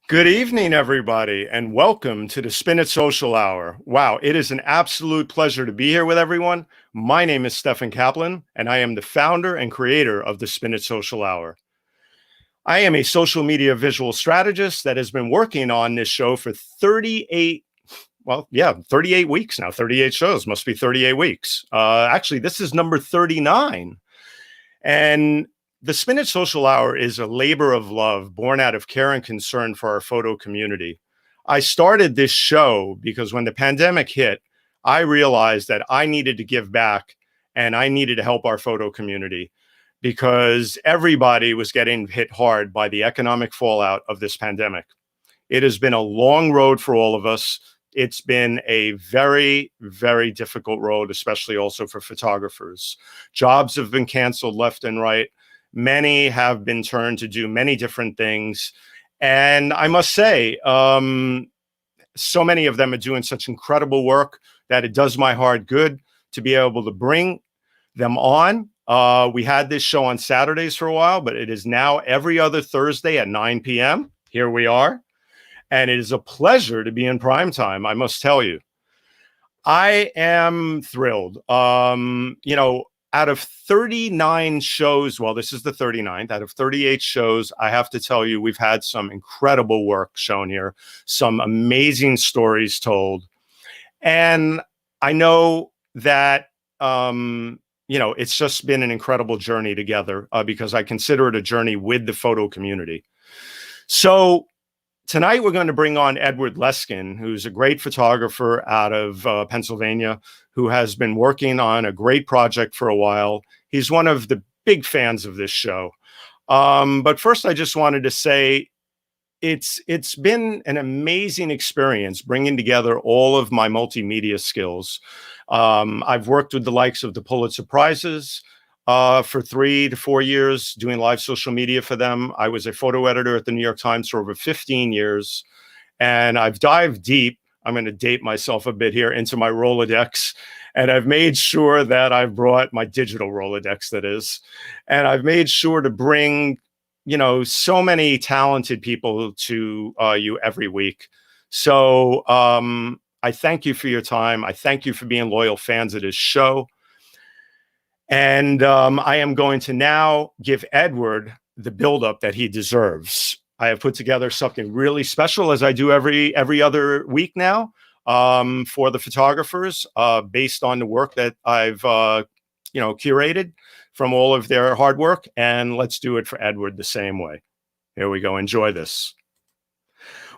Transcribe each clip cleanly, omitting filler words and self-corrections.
Good evening, everybody, and welcome to the Spin It Social Hour. Wow, it is an absolute pleasure to be here with everyone. My name is Stefan Kaplan, and I am the founder and creator of the Spin It Social Hour. I am a social media visual strategist that has been working on this show for 38 weeks now. 38 shows, must be 38 weeks. Actually, this is number 39. And the Spin It Social Hour is a labor of love born out of care and concern for our photo community. I started this show because when the pandemic hit, I realized that I needed to give back and I needed to help our photo community because everybody was getting hit hard by the economic fallout of this pandemic. It has been a long road for all of us. It's been a very, very difficult road, especially also for photographers. Jobs have been canceled left and right. Many have been turned to do many different things. And I must say, so many of them are doing such incredible work that it does my heart good to be able to bring them on. We had this show on Saturdays for a while, but it is now every other Thursday at 9 p.m. Here we are. And it is a pleasure to be in prime time, I must tell you. I am thrilled. Out of 39 shows, well, this is the 39th, out of 38 shows, I have to tell you, we've had some incredible work shown here, some amazing stories told. And I know that, it's just been an incredible journey together because I consider it a journey with the photo community. So tonight, we're going to bring on Edward Leskin, who's a great photographer out of Pennsylvania, who has been working on a great project for a while. He's one of the big fans of this show. But first, I just wanted to say it's been an amazing experience bringing together all of my multimedia skills. I've worked with the likes of the Pulitzer Prizes, for 3 to 4 years doing live social media for them. I was a photo editor at the New York Times for over 15 years. And I've dived deep, I'm going to date myself a bit here, into my Rolodex. And I've made sure that I've brought my digital Rolodex, that is. And I've made sure to bring, so many talented people to you every week. So I thank you for your time. I thank you for being loyal fans of this show. And I am going to now give Edward the buildup that he deserves. I have put together something really special, as I do every other week now, for the photographers, based on the work that I've curated from all of their hard work. And let's do it for Edward the same way. Here we go. Enjoy this.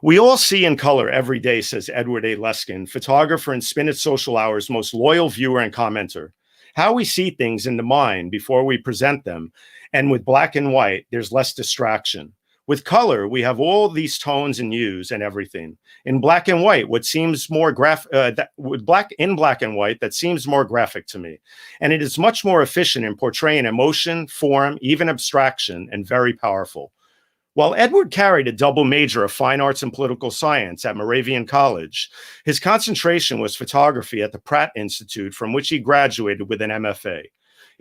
We all see in color every day, says Edward A. Leskin, photographer and Spin It Social Hour's most loyal viewer and commenter. How we see things in the mind before we present them. And with black and white, there's less distraction. With color, we have all these tones and hues and everything. In black and white, what seems more black and white, that seems more graphic to me. And it is much more efficient in portraying emotion, form, even abstraction, and very powerful. While Edward carried a double major of fine arts and political science at Moravian College, his concentration was photography at the Pratt Institute, from which he graduated with an MFA.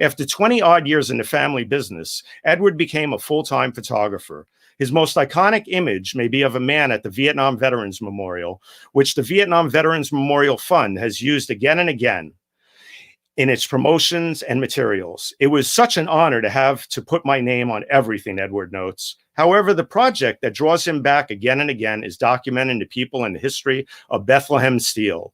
After 20-odd years in the family business, Edward became a full-time photographer. His most iconic image may be of a man at the Vietnam Veterans Memorial, which the Vietnam Veterans Memorial Fund has used again and again in its promotions and materials. It was such an honor to have to put my name on everything, Edward notes. However, the project that draws him back again and again is documenting the people and the history of Bethlehem Steel.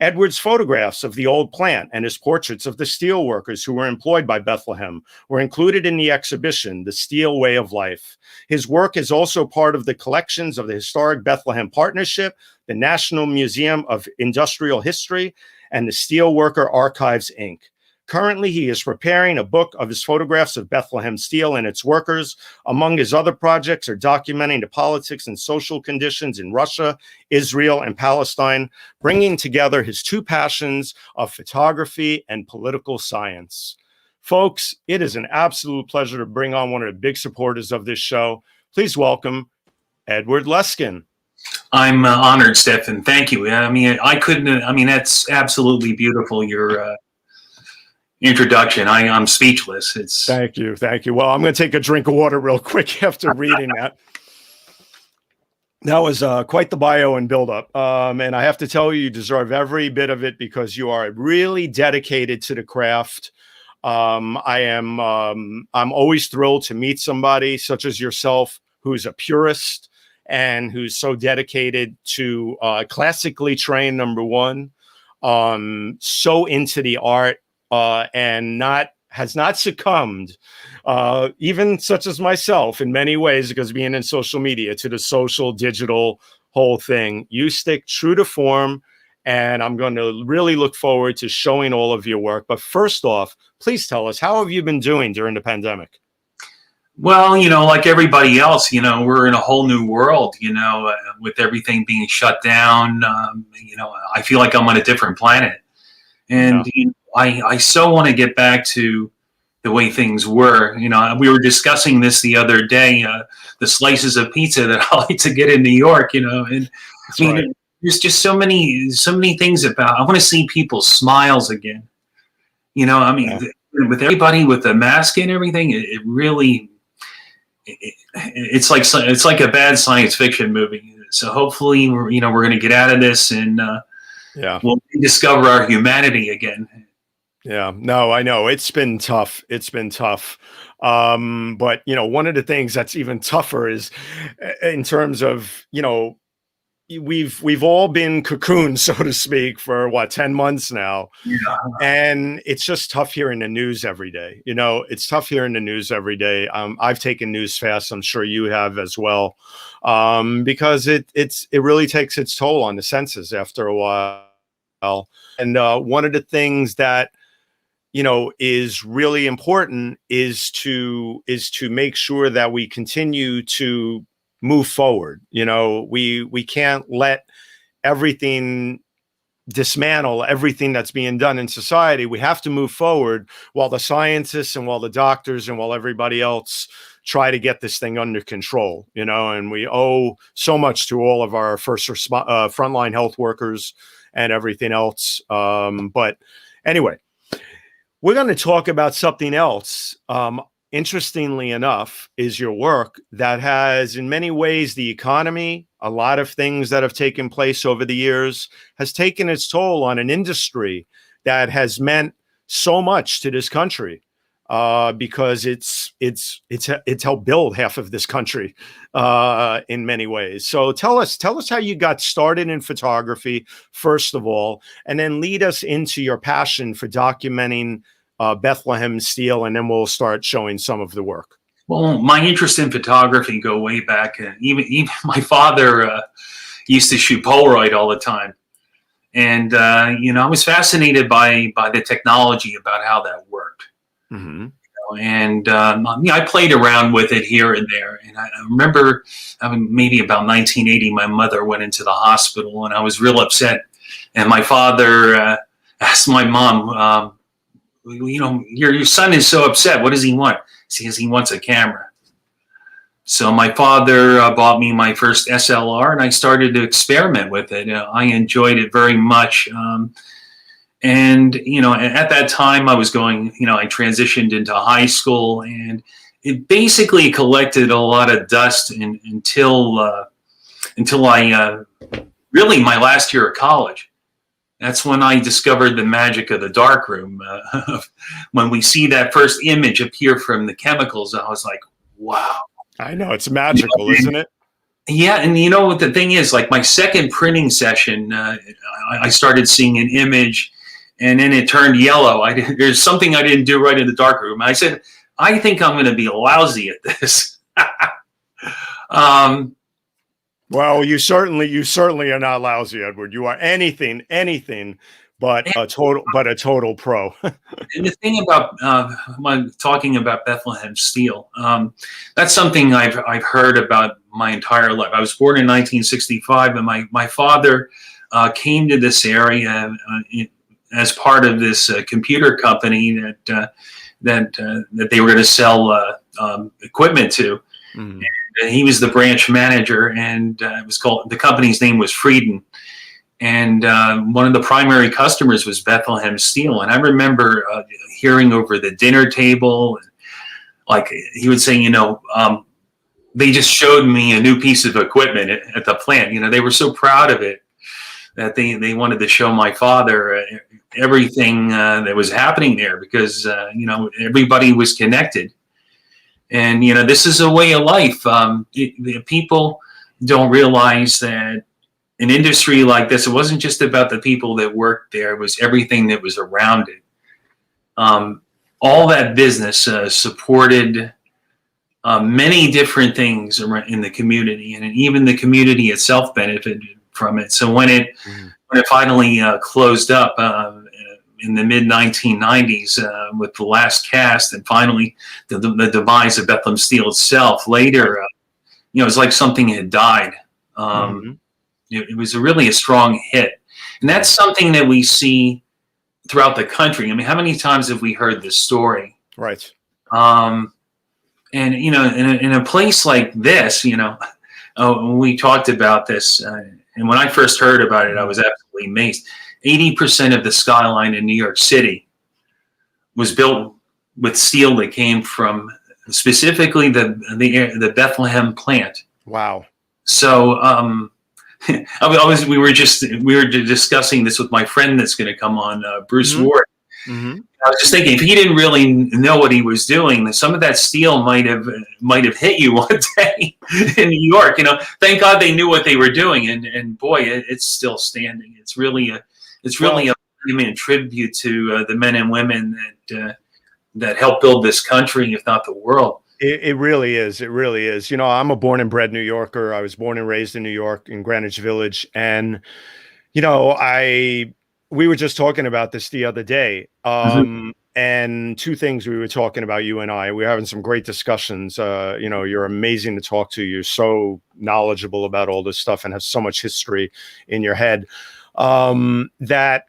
Edward's photographs of the old plant and his portraits of the steel workers who were employed by Bethlehem were included in the exhibition, The Steel Way of Life. His work is also part of the collections of the Historic Bethlehem Partnership, the National Museum of Industrial History, and the Steelworkers Archives, Inc. Currently, he is preparing a book of his photographs of Bethlehem Steel and its workers. Among his other projects are documenting the politics and social conditions in Russia, Israel, and Palestine, bringing together his two passions of photography and political science. Folks, it is an absolute pleasure to bring on one of the big supporters of this show. Please welcome Edward Leskin. I'm honored, Stefan. Thank you. That's absolutely beautiful, your introduction. I'm speechless. Thank you. Well, I'm going to take a drink of water real quick after reading that. That was quite the bio and buildup. And I have to tell you, you deserve every bit of it because you are really dedicated to the craft. I'm always thrilled to meet somebody such as yourself who's a purist and who's so dedicated to classically trained, number one, so into the art and has not succumbed, even such as myself in many ways, because being in social media, to the social digital whole thing. You stick true to form, and I'm going to really look forward to showing all of your work. But first off, please tell us, how have you been doing during the pandemic? Well, like everybody else, we're in a whole new world, with everything being shut down. I feel like I'm on a different planet. And I so want to get back to the way things were. We were discussing this the other day, the slices of pizza that I like to get in New York, and there's just so many things about, I want to see people's smiles again. With everybody with the mask and everything, it really, it's like a bad science fiction movie. So hopefully we're going to get out of this and we'll rediscover our humanity again. Yeah, no, I know it's been tough. It's been tough. But one of the things that's even tougher is in terms of, we've all been cocooned, so to speak, for 10 months now. Yeah. And it's just tough hearing the news every day. It's tough hearing the news every day. I've taken news fast. I'm sure you have as well. Because it really takes its toll on the senses after a while. And one of the things that is really important is to make sure that we continue to move forward. We can't let everything dismantle everything that's being done in society. We have to move forward while the scientists and while the doctors and while everybody else try to get this thing under control, and we owe so much to all of our frontline health workers and everything else. But anyway, we're going to talk about something else. Interestingly enough, is your work that has, in many ways, the economy, a lot of things that have taken place over the years, has taken its toll on an industry that has meant so much to this country, because it's helped build half of this country in many ways. So tell us how you got started in photography, first of all, and then lead us into your passion for documenting Bethlehem Steel, and then we'll start showing some of the work. Well, my interest in photography go way back. Even my father used to shoot Polaroid all the time, and I was fascinated by the technology about how that worked. Mm-hmm. And I played around with it here and there. And I remember, maybe about 1980, my mother went into the hospital, and I was real upset. And my father asked my mom, your son is so upset. What does he want? He says he wants a camera. So my father bought me my first SLR, and I started to experiment with it. I enjoyed it very much. And, at that time I was going, I transitioned into high school, and it basically collected a lot of dust until I really my last year of college. That's when I discovered the magic of the darkroom. When we see that first image appear from the chemicals, I was like, wow. I know, it's magical, isn't it? Yeah, and what the thing is, like my second printing session, I started seeing an image, and then it turned yellow. There's something I didn't do right in the darkroom. I said, I think I'm going to be lousy at this. Well, you certainly are not lousy, Edward. You are anything but a total pro. And the thing about talking about Bethlehem Steel, that's something I've heard about my entire life. I was born in 1965, and my father came to this area as part of this computer company that they were going to sell equipment to. Mm-hmm. And he was the branch manager, and it was called, the company's name was Frieden. And one of the primary customers was Bethlehem Steel. And I remember hearing over the dinner table, like he would say, they just showed me a new piece of equipment at the plant. You know, they were so proud of it that they wanted to show my father everything that was happening there, because you know, everybody was connected. And you know, this is a way of life. The people don't realize that an industry like this, it wasn't just about the people that worked there, it was everything that was around it. All that business supported many different things in the community, and even the community itself benefited from it. So when it finally closed up in the mid 1990s with the last cast, and finally the demise of Bethlehem Steel itself later, you know, it was like something had died. It was really a strong hit, and that's something that we see throughout the country. I mean, how many times have we heard this story? Right. And you know, in a place like this, you know, we talked about this, and when I first heard about it, I was absolutely amazed. 80% of the skyline in New York City was built with steel that came from specifically the Bethlehem plant. Wow. So we were discussing this with my friend that's going to come on, Bruce Ward. I was just thinking, if he didn't really know what he was doing, some of that steel might have hit you one day in New York. You know, thank God they knew what they were doing, and boy, it's still standing. It's really a monument tribute to the men and women that helped build this country, if not the world. It really is. It really is. You know, I'm a born and bred New Yorker. I was born and raised in New York, in Greenwich Village, and you know, we were just talking about this the other day. And two things we were talking about, you and I. We were having some great discussions. You know, you're amazing to talk to. You're so knowledgeable about all this stuff and have so much history in your head. That,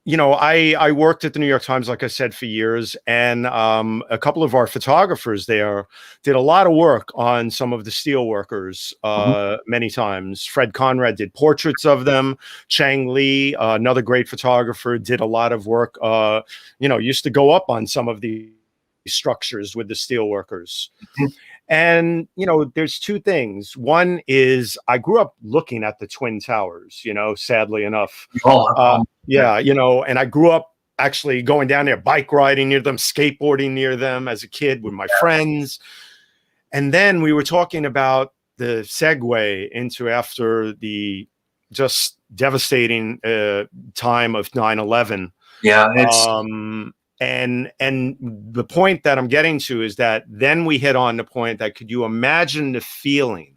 you know, I worked at the New York Times, like I said, for years, and a couple of our photographers there did a lot of work on some of the steelworkers many times. Fred Conrad did portraits of them. Chang Lee, another great photographer, did a lot of work, you know, used to go up on some of the structures with the steelworkers. And, you know, there's two things. One is I grew up looking at the Twin Towers, you know, sadly enough. Yeah, you know, and I grew up actually going down there, bike riding near them, skateboarding near them as a kid with my friends. And then we were talking about the segue into after the just devastating time of 9/11. Yeah. And the point that I'm getting to is that then we hit on the point that, could you imagine the feeling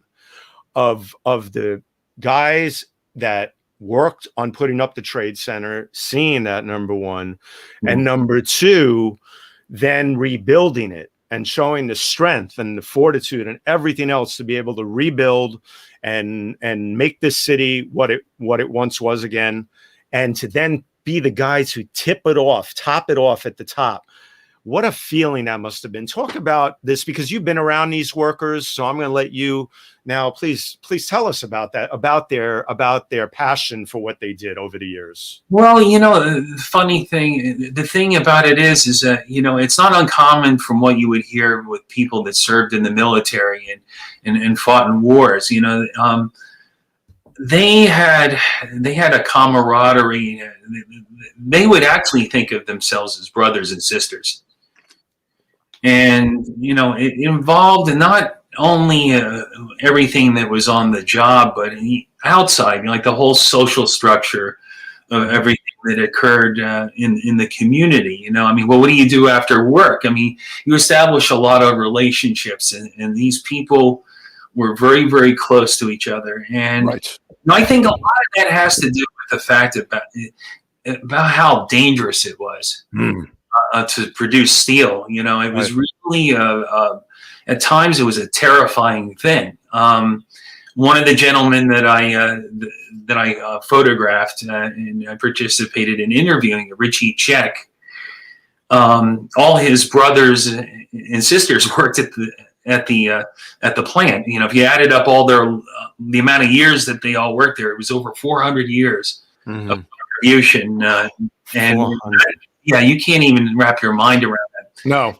of the guys that worked on putting up the Trade Center, seeing that, number one, and number two, then rebuilding it and showing the strength and the fortitude and everything else to be able to rebuild and make this city what it once was again, and to then be the guys who top it off at the top. What a feeling that must have been. Talk about this, because you've been around these workers. So I'm going to let you now, please tell us about that, about their passion for what they did over the years. Well, you know, the thing about it is that, you know, it's not uncommon from what you would hear with people that served in the military and fought in wars. You know, they had a camaraderie. They would actually think of themselves as brothers and sisters. And, you know, it involved not only everything that was on the job, but outside, you know, like the whole social structure of everything that occurred in the community. You know, I mean, well, what do you do after work? I mean, you establish a lot of relationships, and these people were very, very close to each other. And right. You know, I think a lot of that has to do with the fact about how dangerous it was to produce steel. You know, it was really, at times, it was a terrifying thing. One of the gentlemen that I photographed and I participated in interviewing, Richie Check, all his brothers and sisters worked at the plant. You know, if you added up all the amount of years that they all worked there, it was over 400 years of contribution. And yeah, you can't even wrap your mind around that. No.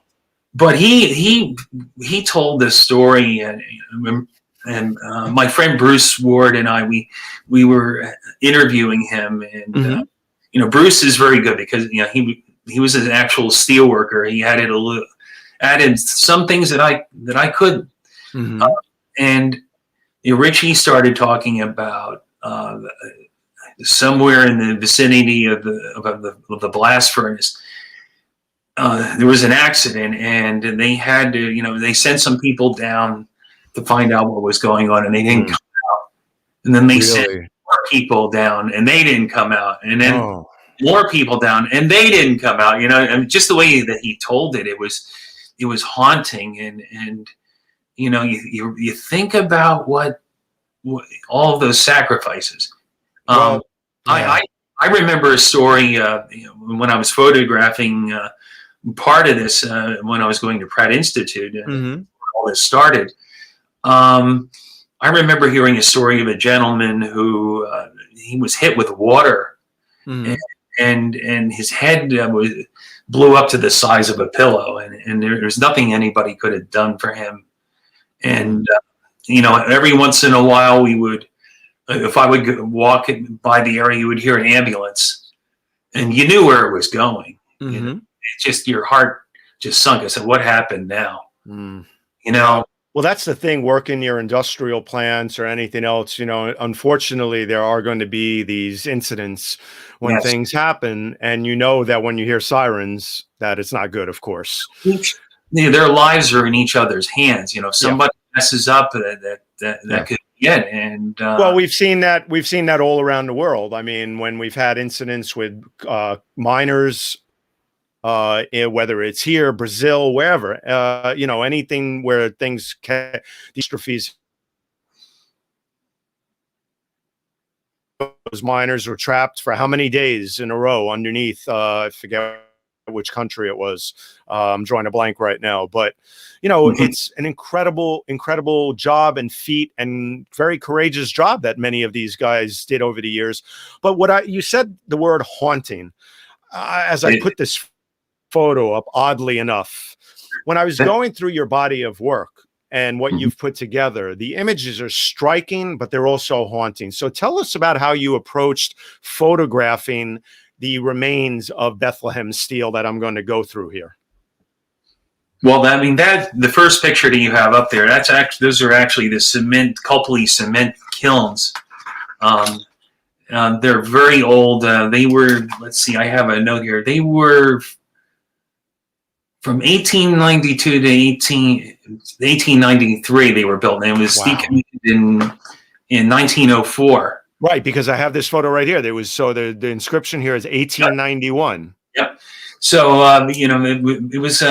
but he told this story, and my friend Bruce Ward and I, we were interviewing him, and Mm-hmm. you know, Bruce is very good because, you know, he was an actual steel worker. He added some things that I couldn't. Mm-hmm. And Richie started talking about somewhere in the vicinity of the blast furnace, there was an accident, and they had to, you know, they sent some people down to find out what was going on, and they didn't come out. And then they sent more people down, and they didn't come out. And then more people down, and they didn't come out. You know, and just the way that he told it, it was haunting. And you know, you think about what all of those sacrifices. Well, yeah. I remember a story, you know, when I was photographing part of this, when I was going to Pratt Institute, and Mm-hmm. all this started. I remember hearing a story of a gentleman who he was hit with water, Mm-hmm. and his head blew up to the size of a pillow, and there's nothing anybody could have done for him. And you know, every once in a while, we would, if I would walk by the area, you would hear an ambulance, and you knew where it was going. Mm-hmm. You know, it's just your heart just sunk. I said, "What happened now?" Mm. You know. Well, that's the thing, working near industrial plants or anything else, you know, unfortunately, there are going to be these incidents when Yes. things happen, and you know that when you hear sirens, that it's not good, of course. Their lives are in each other's hands. You know, if somebody messes up, that could be it. And well, we've seen that all around the world. I mean, when we've had incidents with miners, whether it's here, Brazil, wherever, you know, anything where these catastrophes, those miners were trapped for how many days in a row underneath, I forget which country it was. I'm drawing a blank right now, but you know, it's an incredible job and feat, and very courageous job that many of these guys did over the years. But you said the word haunting, as I put this photo up, oddly enough, when I was going through your body of work and what you've put together, the images are striking, but they're also haunting. So tell us about how you approached photographing the remains of Bethlehem Steel that I'm going to go through here. Well, I mean, the first picture that you have up there, those are actually the Copley cement kilns. They're very old. They were, let's see, I have a note here. They were from 1892 to 1893. They were built, and it was decommissioned in 1904. Right, because I have this photo right here. The inscription here is 1891. Yep. So you know, it was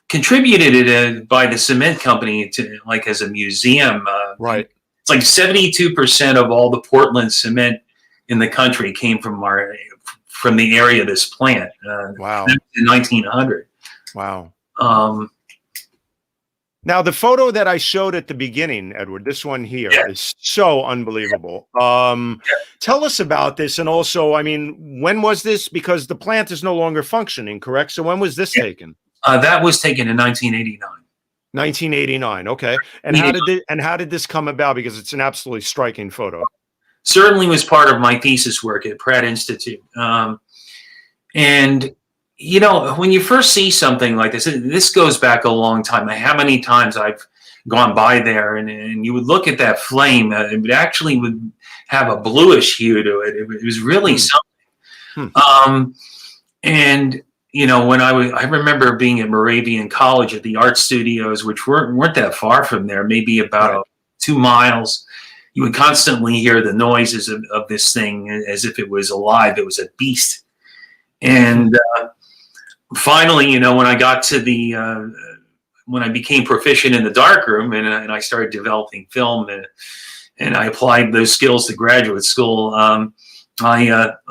contributed by the cement company to, like, as a museum. Right. It's like 72% of all the Portland cement in the country came from the area of this plant. Wow. In 1900. Wow. Now, the photo that I showed at the beginning, Edward, this one here is so unbelievable. Tell us about this. And also, I mean, when was this? Because the plant is no longer functioning, correct? So when was this taken? That was taken in 1989. 1989. Okay. And how did this come about? Because it's an absolutely striking photo. Certainly was part of my thesis work at Pratt Institute. And you know, when you first see something like this goes back a long time. How many times I've gone by there, and you would look at that flame, it actually would have a bluish hue to it. It was really something. And you know, when I remember being at Moravian College at the art studios, which weren't that far from there, maybe about 2 miles. You would constantly hear the noises of this thing as if it was alive. It was a beast. And finally, you know, when I got to when I became proficient in the darkroom, and I started developing film, and I applied those skills to graduate school, I got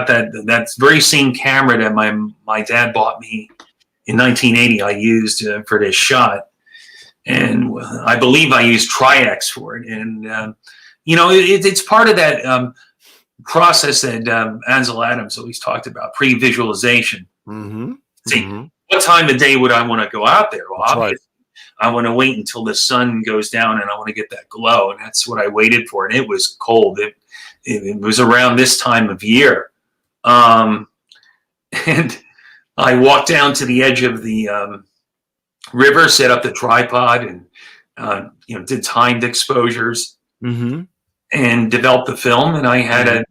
that very same camera that my dad bought me in 1980. I used for this shot, and I believe I used Tri-X for it. And you know, it's part of that process that Ansel Adams always talked about, pre-visualization. Mm-hmm. See, what time of day would I want to go out there? Well, That's right. obviously, I want to wait until the sun goes down, and I want to get that glow, and that's what I waited for. And it was cold. It was around this time of year, and I walked down to the edge of the river, set up the tripod, and did timed exposures, and developed the film. And I had a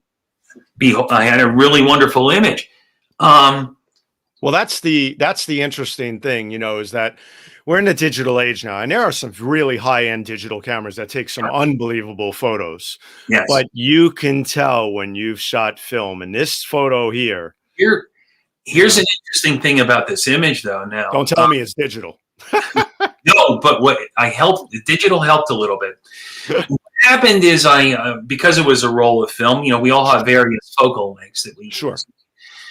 really wonderful image. Well, that's the interesting thing, is that we're in the digital age now, and there are some really high-end digital cameras that take some unbelievable photos. Yes. But you can tell when you've shot film. And this photo here. Here's an interesting thing about this image, though. Now, don't tell me it's digital. No, but digital helped a little bit. What happened is because it was a roll of film, we all have various focal lengths that we use.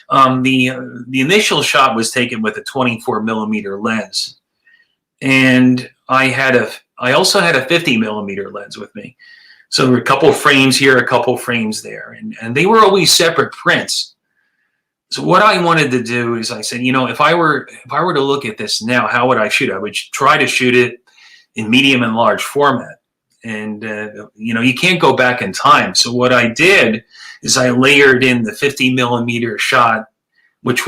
The initial shot was taken with a 24mm lens, and I also had a 50mm lens with me. So there were a couple of frames here, a couple of frames there, and they were always separate prints. So what I wanted to do is I said, if I were to look at this now, how would I shoot? I would try to shoot it in medium and large format. And, you can't go back in time. So what I did is I layered in the 50mm shot, which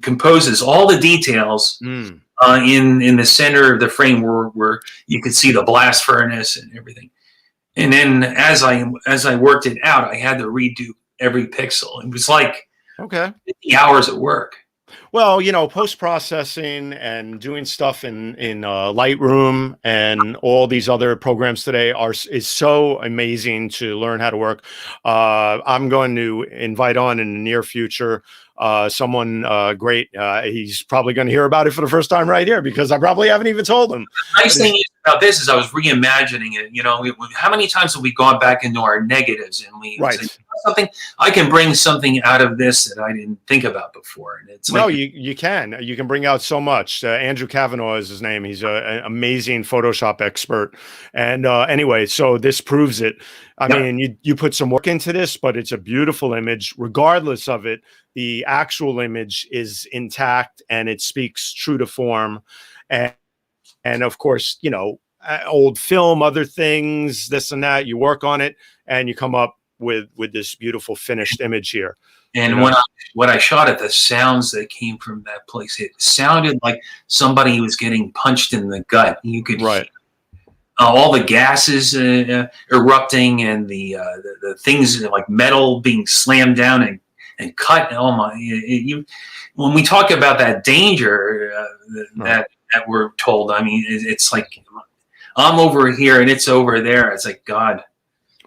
composes all the details in the center of the frame where you could see the blast furnace and everything. And then as I worked it out, I had to redo every pixel. It was like 50 hours of work. Well, post-processing and doing stuff in Lightroom and all these other programs today is so amazing to learn how to work. I'm going to invite on in the near future someone great. He's probably going to hear about it for the first time right here, because I probably haven't even told him. The nice thing about this is I was reimagining it. How many times have we gone back into our negatives and we say, something I can bring something out of this that I didn't think about before? And it's you can bring out so much. Andrew 𝐒𝐸𝐺 is his name. He's an amazing Photoshop expert. And anyway, so this proves it. I mean, you put some work into this, but it's a beautiful image. Regardless of it, the actual image is intact and it speaks true to form. And of course, old film, other things, this and that, you work on it and you come up with this beautiful finished image here. And when I shot it, the sounds that came from that place, it sounded like somebody was getting punched in the gut. You could hear all the gases erupting and the things like metal being slammed down and cut. Oh my! When we talk about that danger that we're told, I mean, it's like I'm over here and it's over there. It's like God.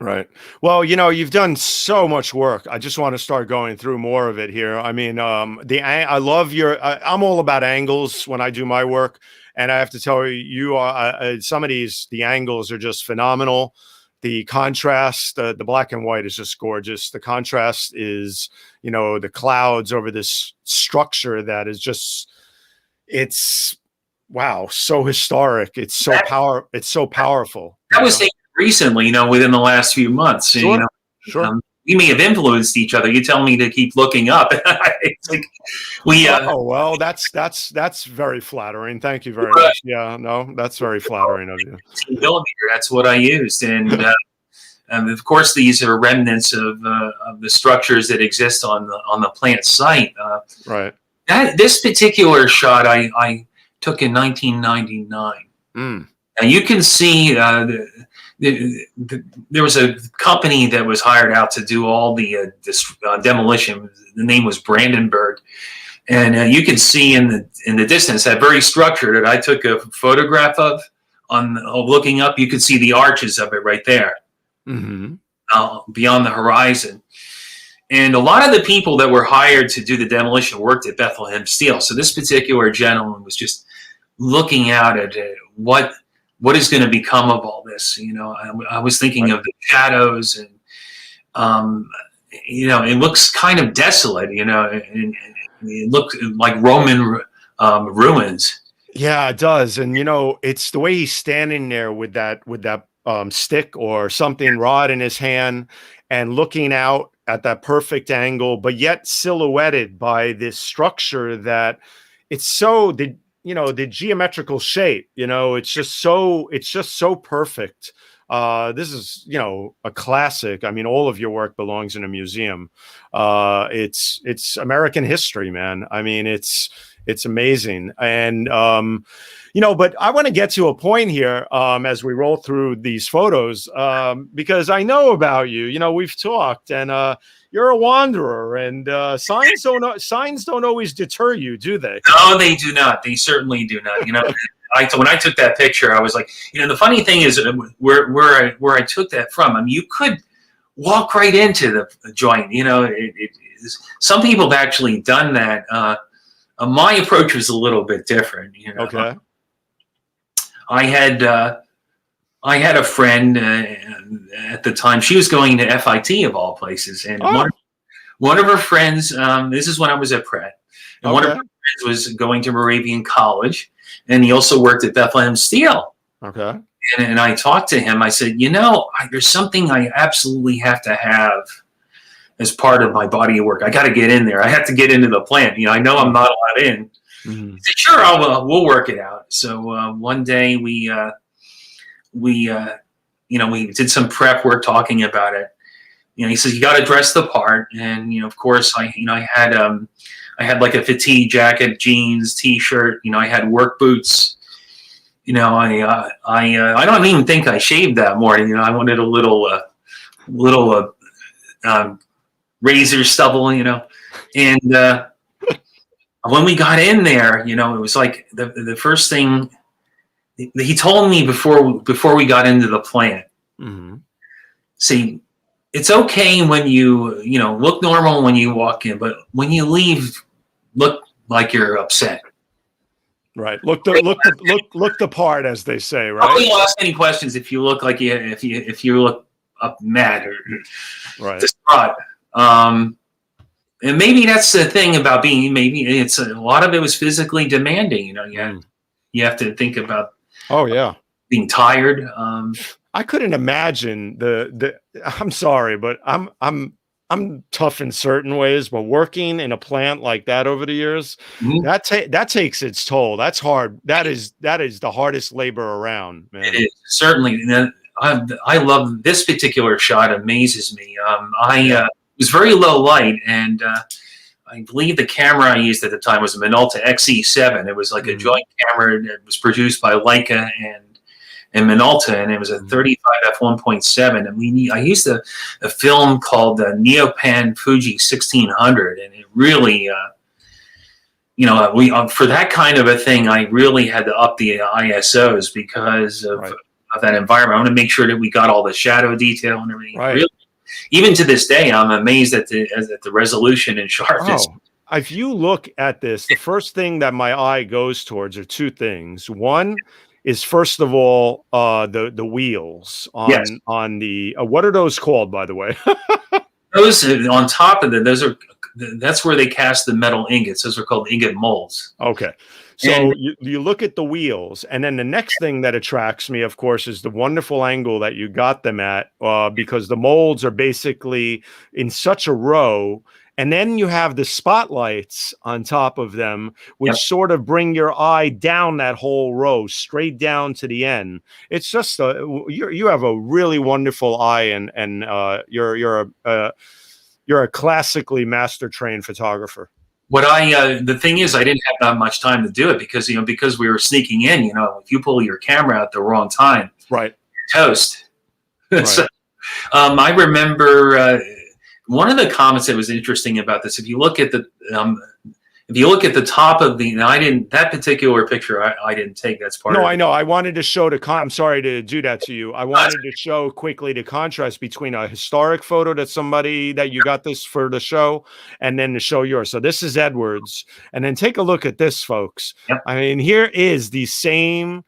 Right. Well, you've done so much work. I just want to start going through more of it here. I mean, I love I'm all about angles when I do my work. And I have to tell you, some of the angles are just phenomenal. The contrast, the black and white is just gorgeous. The contrast is, the clouds over this structure that is just, it's, wow, so historic. It's so powerful. That was taken recently, within the last few months. Sure. We may have influenced each other. You tell me to keep looking up. It's like oh well, that's very flattering. Thank you very much. Yeah, no, that's very flattering of you. 15mm. That's what I used, and of course these are remnants of the structures that exist on the plant site. Right. This particular shot I took in 1999. Now you can see there was a company that was hired out to do all the demolition. The name was Brandenburg, and you can see in the distance that very structure that I took a photograph of. Looking up, you could see the arches of it right there, beyond the horizon. And a lot of the people that were hired to do the demolition worked at Bethlehem Steel. So this particular gentleman was just looking out at what is going to become of all this. I was thinking of the shadows, and it looks kind of desolate. And it looks like Roman ruins. Yeah, it does. And it's the way he's standing there with that stick or something, rod in his hand, and looking out at that perfect angle, but yet silhouetted by this structure that it's so the geometrical shape, it's just so perfect. This is, a classic. I mean, all of your work belongs in a museum. It's American history, man. I mean, it's amazing. And, but I want to get to a point here as we roll through these photos, because I know about you. We've talked, and you're a wanderer, and signs don't always deter you, do they? No, they do not. They certainly do not. When I took that picture, I was like, the funny thing is where I took that from. I mean, you could walk right into the joint. Some people have actually done that. My approach was a little bit different. Okay. I had a friend at the time. She was going to FIT of all places, and one of her friends. This is when I was at Pratt, and one of her friends was going to Moravian College, and he also worked at Bethlehem Steel. Okay. And I talked to him. I said, there's something I absolutely have to have as part of my body of work. I got to get in there. I have to get into the plant. I know I'm not allowed in. Mm-hmm. He said, sure, we'll work it out. So one day we did some prep work talking about it. He says, you got to dress the part. And, of course, I had like a fatigue jacket, jeans, T-shirt. I had work boots. I don't even think I shaved that morning. I wanted a little razor stubble, and when we got in there, it was like the first thing he told me before we got into the plant. Mm-hmm. See, it's okay when you look normal when you walk in, but when you leave, look like you're upset. Right. Look the part, as they say. Right. Nobody will ask any questions if you look like if you look up mad or distraught. And maybe that's the thing about being. Maybe it's a lot of it was physically demanding. You have to think about. Oh yeah. Being tired. I couldn't imagine I'm sorry, but I'm tough in certain ways, but working in a plant like that over the years, mm-hmm. that takes its toll. That's hard. That is the hardest labor around, man. It is certainly. I love this particular shot. Amazes me. It was very low light, and I believe the camera I used at the time was a Minolta XE7. It was like a joint camera that was produced by Leica and Minolta, and it was a 35 f1.7. And I used a film called the Neopan Fuji 1600, and it really, for that kind of a thing, I really had to up the ISOs because of that environment. I want to make sure that we got all the shadow detail and everything. Right. Really, even to this day, I'm amazed at the resolution and sharpness. If you look at this, the first thing that my eye goes towards are two things. One is, first of all, the wheels on the what are those called, by the way? Those on top of that's where they cast the metal ingots. Those are called ingot molds. Okay. So you look at the wheels, and then the next thing that attracts me, of course, is the wonderful angle that you got them at, because the molds are basically in such a row. And then you have the spotlights on top of them, which sort of bring your eye down that whole row, straight down to the end. It's just you have a really wonderful eye, and you're a classically master trained photographer. The thing is, I didn't have that much time to do it because we were sneaking in. If you pull your camera out at the wrong time, right, you're toast. Right. So, I remember. One of the comments that was interesting about this, if you look at the top of that particular picture, I didn't take. That's part of it. I know. I wanted to show I'm sorry to do that to you. I wanted to show quickly the contrast between a historic photo that you got this for the show, and then to show yours. So this is Edward's, and then take a look at this, folks. Yep. I mean, here is the same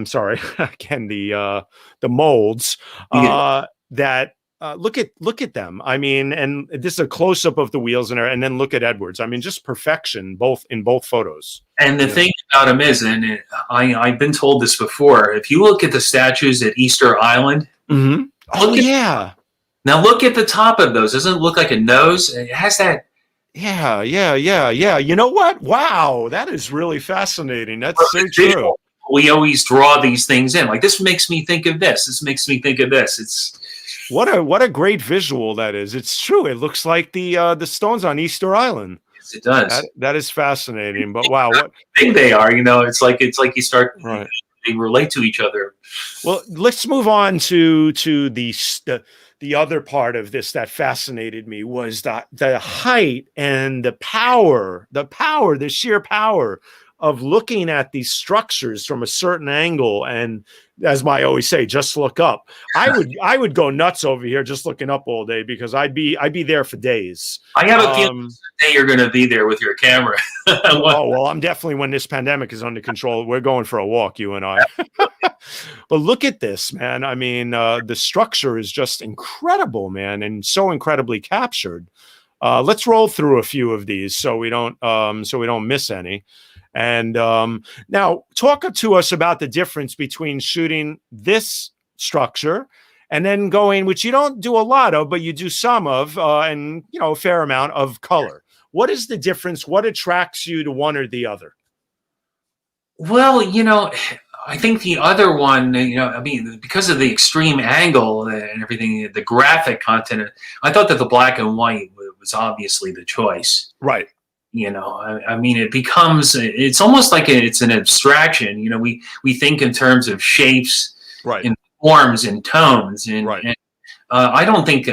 sorry again, the molds that look at them. I mean, and this is a close-up of the wheels and then look at Edwards. I mean, just perfection in both photos. And the thing about them is, and I've been told this before, if you look at the statues at Easter Island, now look at the top of those. Doesn't it look like a nose? It has that Yeah. You know what? Wow, that is really fascinating. That's so true. We always draw these things in. Like, this makes me think of this. This makes me think of this. It's what a great visual that is. It's true. It looks like the stones on Easter Island. yes, it does. That is fascinating. But wow, what Big they are. It's like you start. right. They relate to each other. Well, let's move on to the other part of this that fascinated me was the height and the sheer power of looking at these structures from a certain angle. And as I always say, just look up. I would go nuts over here just looking up all day because I'd be there for days. I have a feeling today you're going to be there with your camera. Oh, well, I'm definitely, when this pandemic is under control, we're going for a walk, you and I. But look at this, man. I mean, the structure is just incredible, man, and so incredibly captured. Let's roll through a few of these so we don't miss any. And now talk to us about the difference between shooting this structure and then going, which you don't do a lot of, but you do some of, and a fair amount of color. What is the difference? What attracts you to one or the other? Well, I think the other one, I mean, because of the extreme angle and everything, the graphic content, I thought that the black and white was obviously the choice. Right. I mean, it's almost like it's an abstraction. We think in terms of shapes, right, and forms and tones, and, right. And I don't think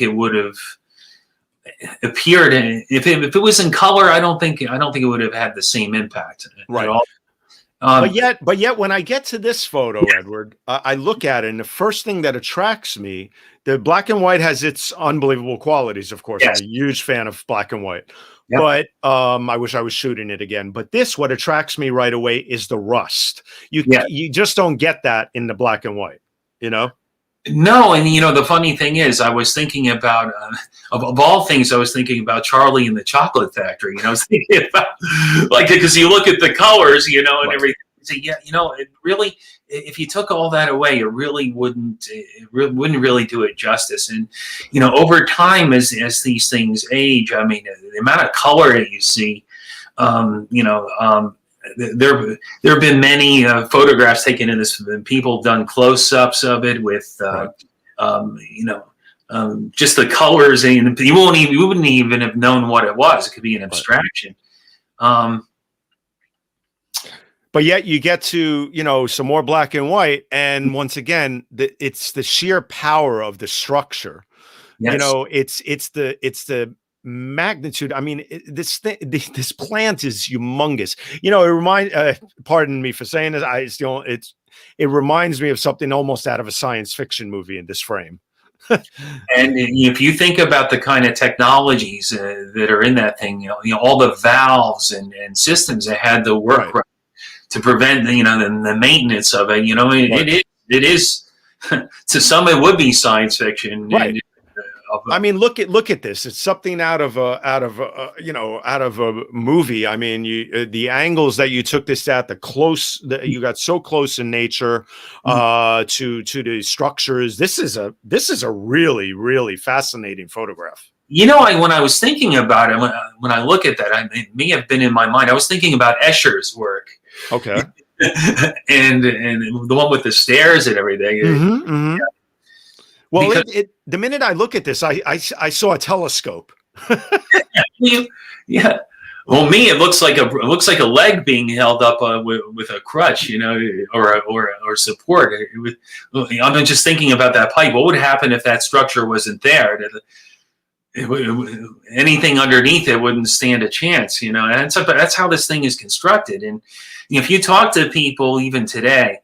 it would have appeared if it was in color. I don't think it would have had the same impact at all. But yet, when I get to this photo, Edward, I look at it, and the first thing that attracts me, the black and white has its unbelievable qualities, of course. Yes. I'm a huge fan of black and white. Yep. But I wish I was shooting it again. But what attracts me right away is the rust. You just don't get that in the black and white, No, and the funny thing is, I was thinking about of all things, I was thinking about Charlie and the Chocolate Factory. I was thinking about because you look at the colors, and right. Everything. So, it really, if you took all that away, it wouldn't really do it justice. And over time, as these things age, I mean, the amount of color that you see, there have been many photographs taken in this, people done close-ups of it with just the colors, and you wouldn't even have known what it was. It could be an abstraction. But yet you get to, some more black and white. And once again, it's the sheer power of the structure. Yes. It's the magnitude. I mean, this plant is humongous. It pardon me for saying this. It reminds me of something almost out of a science fiction movie in this frame. And if you think about the kind of technologies that are in that thing, all the valves and systems that had to work right to prevent the maintenance of it. It is to some it would be science fiction. Right. I mean, look at this. It's something out of a movie. I mean, the angles that you took this at, you got so close in nature to the structures. This is a really, really fascinating photograph. When I was thinking about it, when I look at that, it may have been in my mind. I was thinking about Escher's work. Okay. and the one with the stairs and everything. Mm-hmm, mm-hmm. Yeah. Well, the minute I look at this, I saw a telescope. Yeah. Well, it looks like a leg being held up with a crutch, or support. I'm just thinking about that pipe. What would happen if that structure wasn't there? Anything underneath it wouldn't stand a chance, And that's how this thing is constructed. And if you talk to people even today,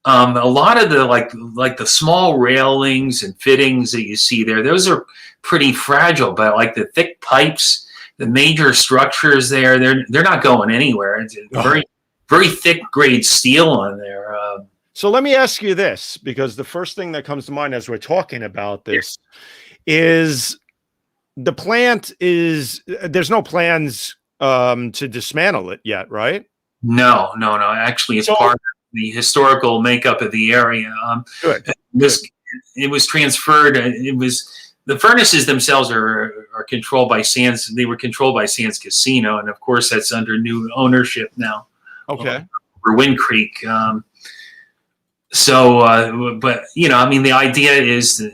a lot of the like the small railings and fittings that you see there, those are pretty fragile. But like the thick pipes, the major structures there, they're not going anywhere. It's very, very thick grade steel on there. So let me ask you this, because the first thing that comes to mind as we're talking about this is the plant there's no plans to dismantle it yet, right? No. Actually, it's part of the historical makeup of the area. Good. It was transferred. It was the furnaces themselves are controlled by Sands. They were controlled by Sands Casino, and of course that's under new ownership now. Okay. For Wind Creek. But you know, I mean, the idea is,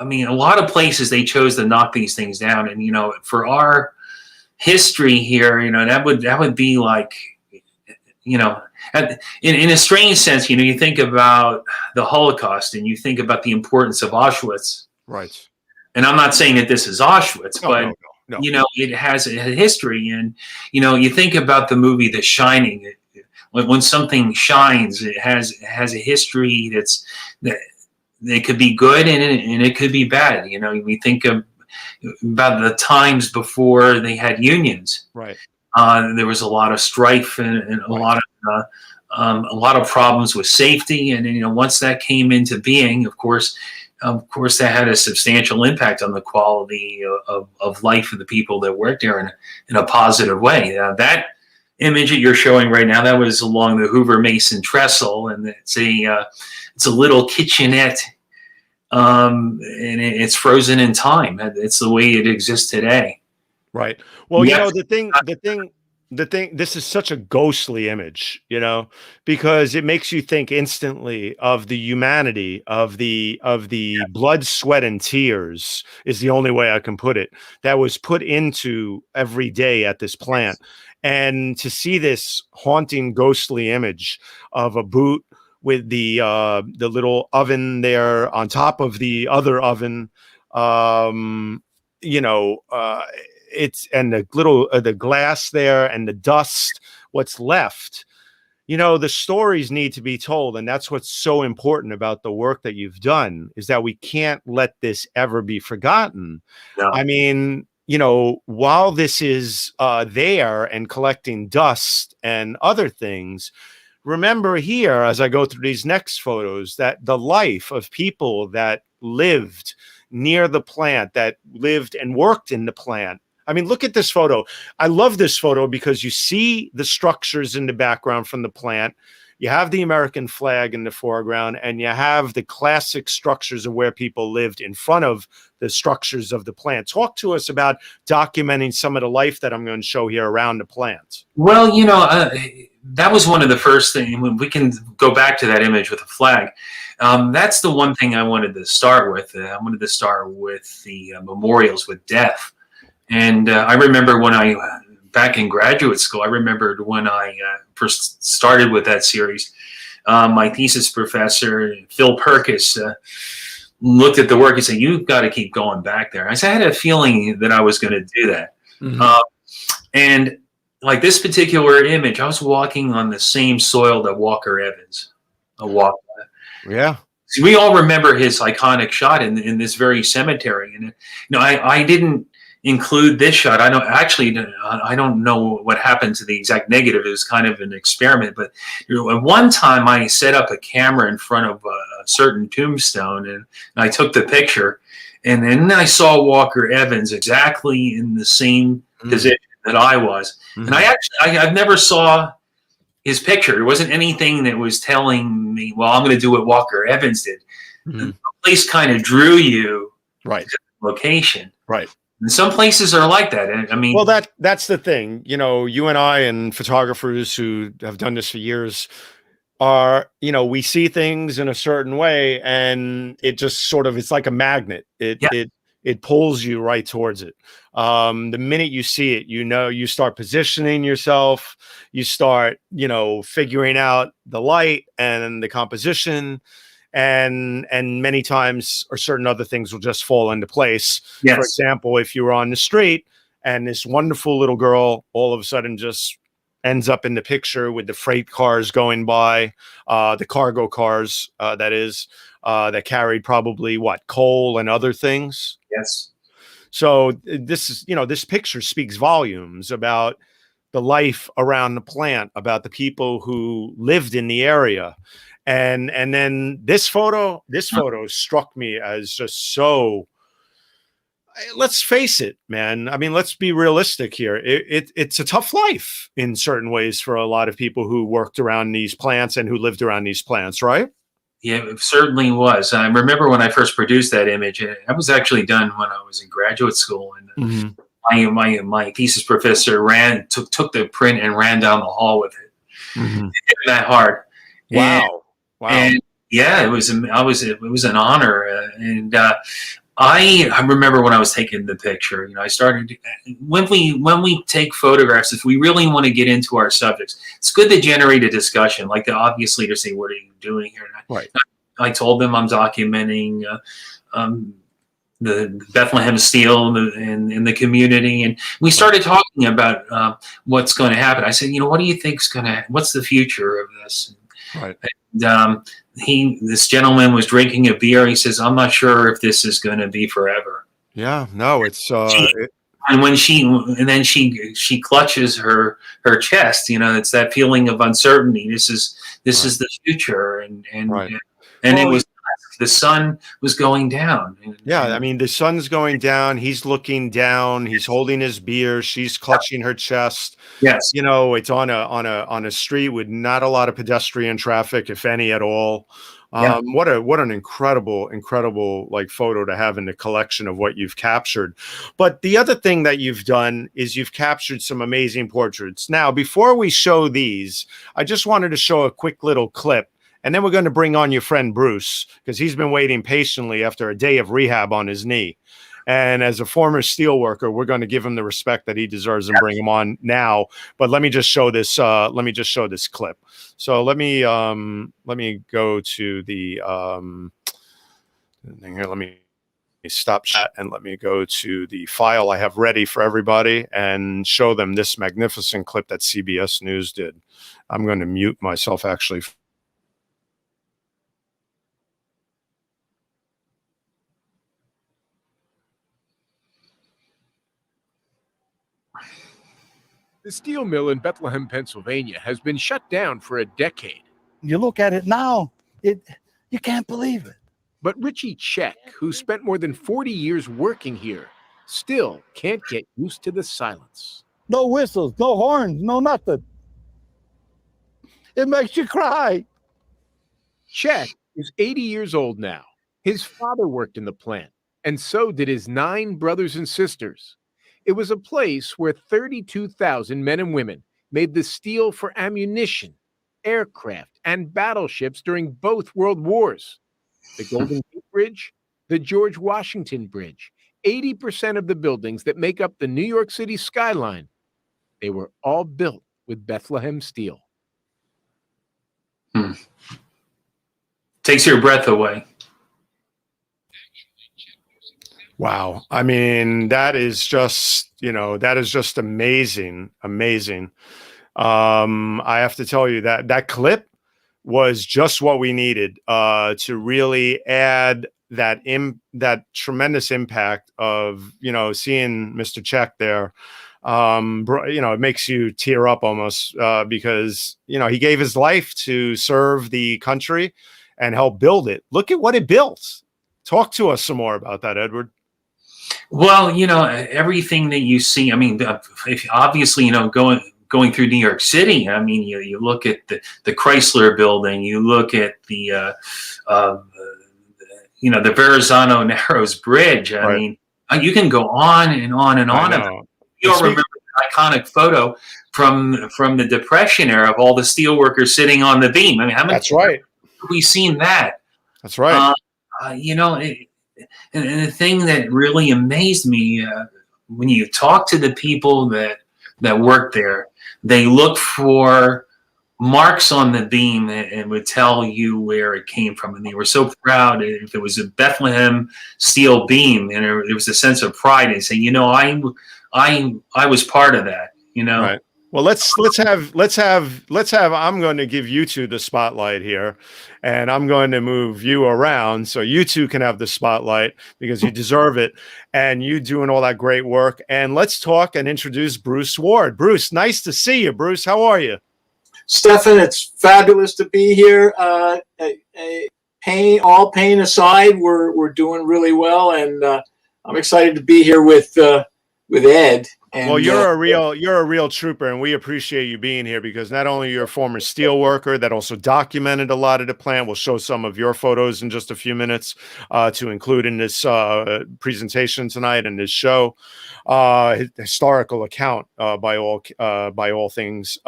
I mean, a lot of places they chose to knock these things down, and you know, for our history here, you know, that would be like, you know, in a strange sense, you know, you think about the Holocaust and you think about the importance of Auschwitz. Right. And I'm not saying that this is Auschwitz, but no. you know, it has a history. And you know, you think about the movie The Shining. When something shines, it has a history that it could be good and it could be bad. You know, we think about the times before they had unions. Right. There was a lot of strife and a lot of problems with safety. And you know, once that came into being, of course, that had a substantial impact on the quality of life of the people that worked there in a positive way. That image that you're showing right now, that was along the Hoover Mason Trestle, and it's a little kitchenette, and it's frozen in time. It's the way it exists today. Right. Well, you know, the thing, this is such a ghostly image, you know, because it makes you think instantly of the humanity of the blood, sweat, and tears is the only way I can put it, that was put into every day at this plant. And to see this haunting, ghostly image of a boot with the little oven there on top of the other oven, you know, it's, and the little the glass there and the dust, what's left, you know, the stories need to be told. And that's what's so important about the work that you've done, is that we can't let this ever be forgotten. No. I mean, you know, while this is there and collecting dust and other things, remember here, as I go through these next photos, that the life of people that lived near the plant, that lived and worked in the plant. I mean, look at this photo. I love this photo because you see the structures in the background from the plant. You have the American flag in the foreground, and you have the classic structures of where people lived in front of the structures of the plant. Talk to us about documenting some of the life that I'm going to show here around the plant. Well, you know, that was one of the first things. We can go back to that image with the flag. That's the one thing I wanted to start with. I wanted to start with the memorials with death. And I remember when back in graduate school, I remembered when I first started with that series, my thesis professor, Phil Perkis, looked at the work and said, "You've got to keep going back there." I said, I had a feeling that I was going to do that. Mm-hmm. And like this particular image, I was walking on the same soil that Walker Evans walked on. Yeah. See, we all remember his iconic shot in this very cemetery. And, you know, I didn't include this shot. I don't know what happened to the exact negative. It was kind of an experiment. But you know, at one time I set up a camera in front of a certain tombstone, and I took the picture. And then I saw Walker Evans exactly in the same position that I was. Mm-hmm. And I've never saw his picture. There wasn't anything that was telling me, well, I'm going to do what Walker Evans did. Mm-hmm. The place kind of drew you right to the location. Right. And some places are like that. I mean, well, that's the thing. You know, you and I and photographers who have done this for years are, you know, we see things in a certain way, and it just sort of, it's like a magnet. It pulls you right towards it. The minute you see it, you know, you start positioning yourself, you start, you know, figuring out the light and the composition. And many times, or certain other things will just fall into place. Yes. For example, if you were on the street and this wonderful little girl all of a sudden just ends up in the picture with the freight cars going by, the cargo cars, that carried probably coal and other things. Yes. So this is, you know, this picture speaks volumes about the life around the plant, about the people who lived in the area. And then this photo struck me as just so, let's face it, man. I mean, let's be realistic here. It's a tough life in certain ways for a lot of people who worked around these plants and who lived around these plants, right? Yeah, it certainly was. I remember when I first produced that image, and that was actually done when I was in graduate school. And my thesis professor took the print and ran down the hall with it. It hit that hard. Wow. And yeah, it was an honor. I remember when I was taking the picture, I started, when we take photographs, if we really want to get into our subjects, it's good to generate a discussion. Like, obviously they're saying, what are you doing here? Right. I told them I'm documenting the Bethlehem Steel in the community, and we started talking about what's going to happen. I said, what do you think's what's the future of this? Right. And this gentleman was drinking a beer. He says, I'm not sure if this is going to be forever. Yeah, no, it's and when she clutches her chest, it's that feeling of uncertainty. This is the future, and it was, the sun was going down. Yeah, I mean, the sun's going down. He's looking down. He's holding his beer. She's clutching her chest. Yes, it's on a street with not a lot of pedestrian traffic, if any at all. What an incredible like photo to have in the collection of what you've captured. But the other thing that you've done is you've captured some amazing portraits. Now, before we show these, I just wanted to show a quick little clip. And then we're going to bring on your friend Bruce, because he's been waiting patiently after a day of rehab on his knee. And as a former steel worker, we're going to give him the respect that he deserves and bring him on now. But let me just show this. Let me just show this clip. So let me go to the thing here. Let me stop chat and let me go to the file I have ready for everybody and show them this magnificent clip that CBS News did. I'm going to mute myself actually. The steel mill in Bethlehem, Pennsylvania has been shut down for a decade. You look at it now, you can't believe it. But Richie Check, who spent more than 40 years working here, still can't get used to the silence. No whistles, no horns, no nothing. It makes you cry. Check is 80 years old now. His father worked in the plant, and so did his 9 brothers and sisters. It was a place where 32,000 men and women made the steel for ammunition, aircraft, and battleships during both world wars. The Golden Gate Bridge, the George Washington Bridge, 80% of the buildings that make up the New York City skyline, they were all built with Bethlehem Steel. Takes your breath away. Wow. I mean, that is just amazing. Amazing. I have to tell you that clip was just what we needed to really add that tremendous impact of, seeing Mr. Check there. It makes you tear up almost because, he gave his life to serve the country and help build it. Look at what it built. Talk to us some more about that, Edward. Well, everything that you see, I mean, if obviously, going through New York City, I mean, you look at the Chrysler building, you look at the Verrazano Narrows Bridge. I mean, you can go on and on and on. You all remember the iconic photo from the Depression era of all the steel workers sitting on the beam. I mean, how many That's right. have we seen that? That's right. And the thing that really amazed me, when you talk to the people that work there, they look for marks on the beam and would tell you where it came from. And they were so proud if it was a Bethlehem Steel beam, and there was a sense of pride and say, I was part of that, Right. Well, let's have, I'm going to give you two the spotlight here, and I'm going to move you around so you two can have the spotlight because you deserve it. And you doing all that great work. And let's talk and introduce Bruce Ward. Bruce, nice to see you. Bruce, how are you? Stefan, it's fabulous to be here. All pain aside, we're doing really well, and I'm excited to be here with Ed. And Well, you're a real trooper, and we appreciate you being here because not only you're a former steel worker that also documented a lot of the plant. We'll show some of your photos in just a few minutes to include in this presentation tonight and this show. Historical account by all things.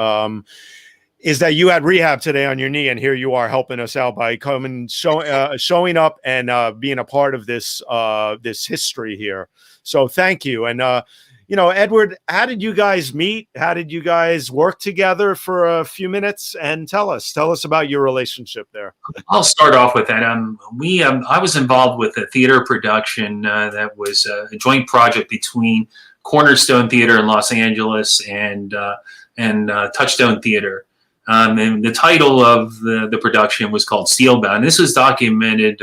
Is that you had rehab today on your knee, and here you are helping us out by showing up and being a part of this this history here. So thank you. And Edward, how did you guys meet? How did you guys work together for a few minutes? And tell us about your relationship there. I'll start off with that. I was involved with a theater production that was a joint project between Cornerstone Theater in Los Angeles and Touchstone Theater. And the title of the production was called Steelbound. This was documented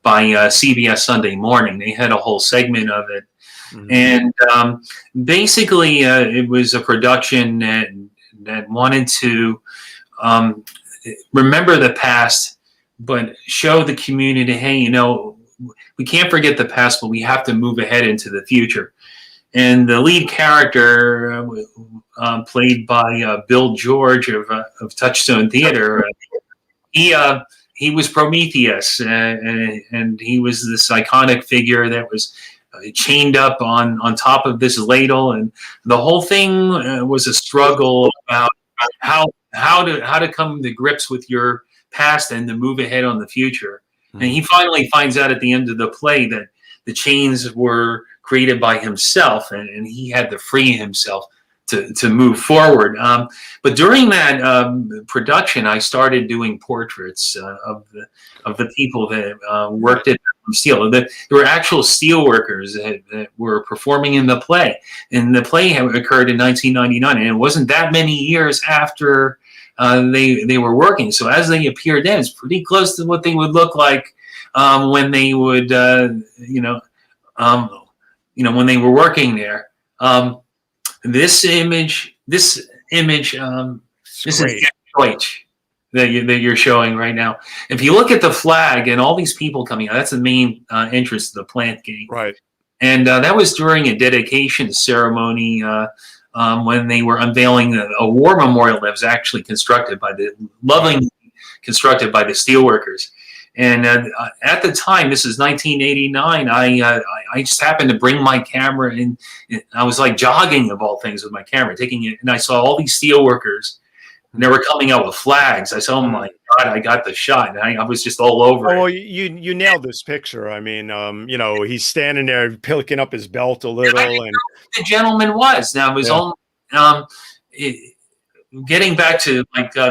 by CBS Sunday Morning. They had a whole segment of it. Mm-hmm. And basically, it was a production that wanted to remember the past, but show the community, hey, we can't forget the past, but we have to move ahead into the future. And the lead character, played by Bill George of Touchstone Theater, he was Prometheus, and he was this iconic figure that was chained up on top of this ladle, and the whole thing was a struggle about how to come to grips with your past and to move ahead on the future. Mm-hmm. And he finally finds out at the end of the play that the chains were created by himself, and he had to free himself to move forward. But during that production, I started doing portraits of the people that worked at Steel. There were actual steel workers that were performing in the play, and the play occurred in 1999, and it wasn't that many years after they were working. So as they appeared then, it's pretty close to what they would look like when they would, when they were working there. This image is 𝐒𝐸𝐽 that you're showing right now. If you look at the flag and all these people coming out, that's the main entrance to the plant gate. Right. And that was during a dedication ceremony when they were unveiling a war memorial that was actually constructed by the steelworkers. And at the time, this is 1989, I just happened to bring my camera in. I was like jogging, of all things, with my camera, taking it, and I saw all these steelworkers, and they were coming out with flags. I said, "Oh my God, I got the shot!" And I was just all over it. Well, you nailed this picture. I mean, he's standing there picking up his belt a little, and who the gentleman was. Now it was all. Getting back to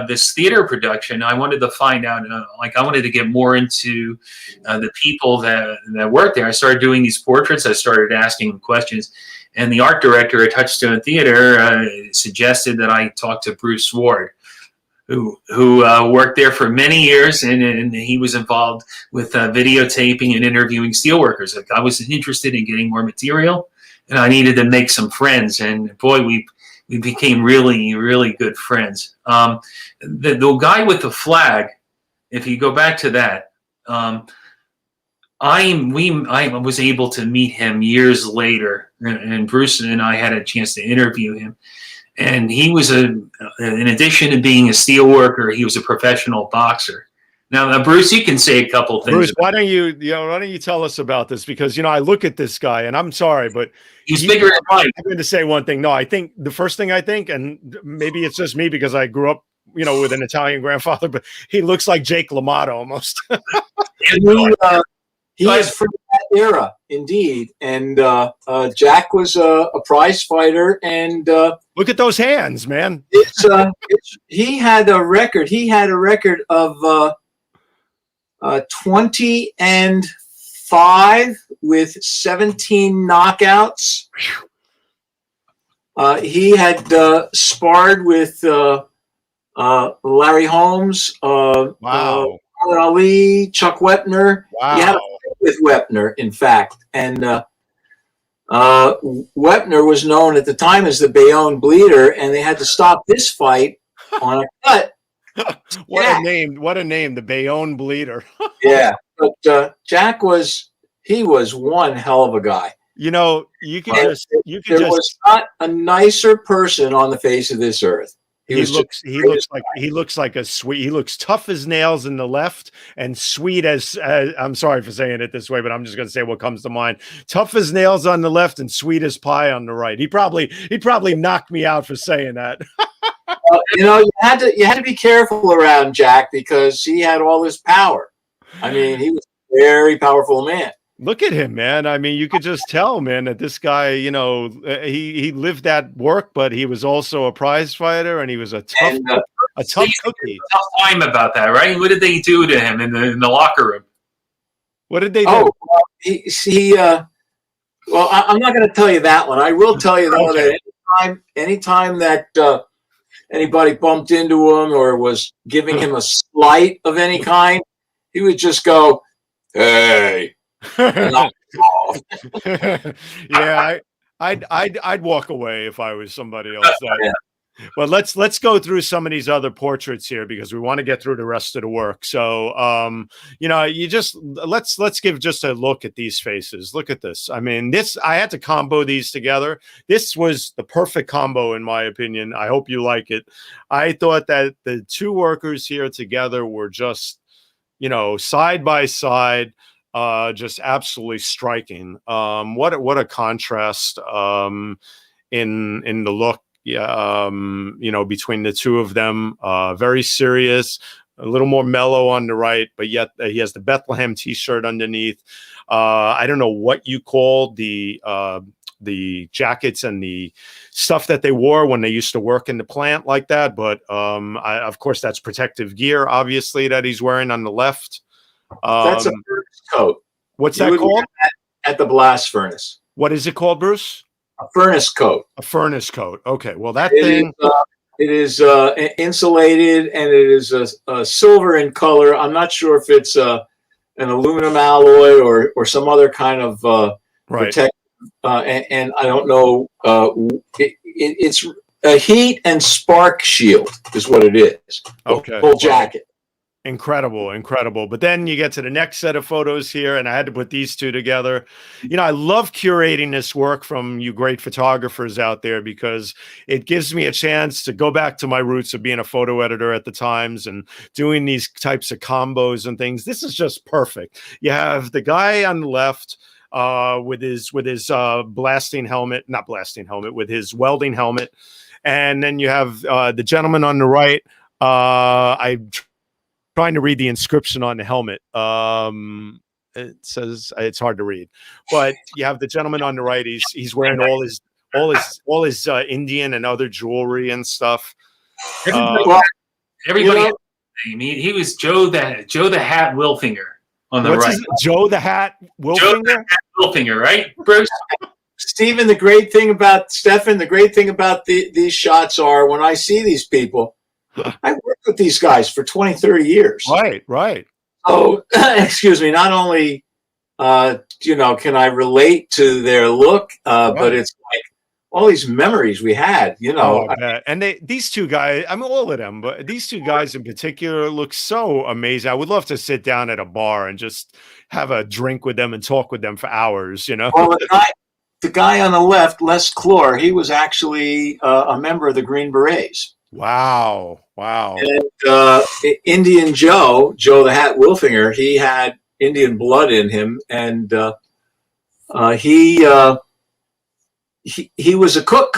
this theater production, I wanted to find out, I wanted to get more into the people that worked there. I started doing these portraits. I started asking them questions, and the art director at Touchstone Theater suggested that I talk to Bruce Ward, who worked there for many years, and he was involved with videotaping and interviewing steelworkers. I was interested in getting more material, and I needed to make some friends. And boy, we became really, really good friends. The guy with the flag, if you go back to that, I was able to meet him years later, and Bruce and I had a chance to interview him. And he was in addition to being a steel worker, he was a professional boxer. Now, Bruce, you can say a couple things. Bruce, why don't you tell us about this? Because I look at this guy, and I'm sorry, but he's bigger than mine. I'm going to say one thing. No, I think the first thing and maybe it's just me because I grew up, with an Italian grandfather, but he looks like Jake LaMotta almost. He is from that era, indeed. And Jack was a prize fighter, and look at those hands, man. He had a record. He had a record of 20-5 with 17 knockouts. He had sparred with Larry Holmes, wow. Ali, Chuck Wepner. Wow. He had a fight with Wepner, in fact. And Wepner was known at the time as the Bayonne Bleeder, and they had to stop this fight on a cut. What a name, the Bayonne Bleeder. Yeah, but Jack was one hell of a guy. You know, you can And just there was not a nicer person on the face of this earth. he looks like a sweet. He looks tough as nails in the left and sweet as I'm sorry for saying it this way, but I'm just going to say what comes to mind. Tough as nails on the left and sweet as pie on the right. He'd probably knock me out for saying that. You know, you had to be careful around Jack because he had all this power. I mean, he was a very powerful man. Look at him, man. I mean, you could just tell, man, that this guy, you know, he lived that work, but he was also a prize fighter, and he was a tough cookie. Tough time about that, right? What did they do to him in the locker room? What did they do? Oh, well, I'm not going to tell you that one. I will tell you though that anytime that anybody bumped into him or was giving him a slight of any kind, he would just go, "Hey." Yeah, I'd walk away if I was somebody else. But let's go through some of these other portraits here because we want to get through the rest of the work. So you know, let's give just a look at these faces. Look at this. I mean, I had to combo these together. This was the perfect combo in my opinion. I hope you like it. I thought that the two workers here together were just, you know, side by side. Just absolutely striking. What a contrast in the look. Yeah, you know, between the two of them. Very serious, a little more mellow on the right, but yet he has the Bethlehem T-shirt underneath. I don't know what you call the jackets and the stuff that they wore when they used to work in the plant like that, but of course that's protective gear, obviously, that he's wearing on the left. That's a furnace coat. What's that called? At the blast furnace. What is it called, Bruce? A furnace coat. A furnace coat. Okay. Well, that thing. It is insulated and it is a silver in color. I'm not sure if it's an aluminum alloy or some other kind of protective. And I don't know. It's a heat and spark shield is what it is. Okay. Full jacket. Incredible. But then you get to the next set of photos here, and I had to put these two together. You know, I love curating this work from you great photographers out there because it gives me a chance to go back to my roots of being a photo editor at the Times and doing these types of combos and things. This is just perfect. You have the guy on the left with his blasting helmet, not blasting helmet, with his welding helmet. And then you have the gentleman on the right. Trying to read the inscription on the helmet. It says it's hard to read, but you have the gentleman on the right. He's wearing all his Indian and other jewelry and stuff. Everybody had a name. He was Joe the Hat Wilfinger on the right. Joe the Hat Wilfinger. Joe the Hat Wilfinger, right, Bruce? Stephen, the great thing about these shots are when I see these people, I worked with these guys for 20, 30 years. Right. Oh, excuse me. Not only, you know, can I relate to their look, but it's like all these memories we had, you know. And these two guys, I mean, all of them, but these two guys in particular look so amazing. I would love to sit down at a bar and just have a drink with them and talk with them for hours, you know. Well, the guy on the left, Les Clore, he was actually a member of the Green Berets. Wow. And Indian Joe the Hat Wilfinger, he had Indian blood in him, and he was a cook.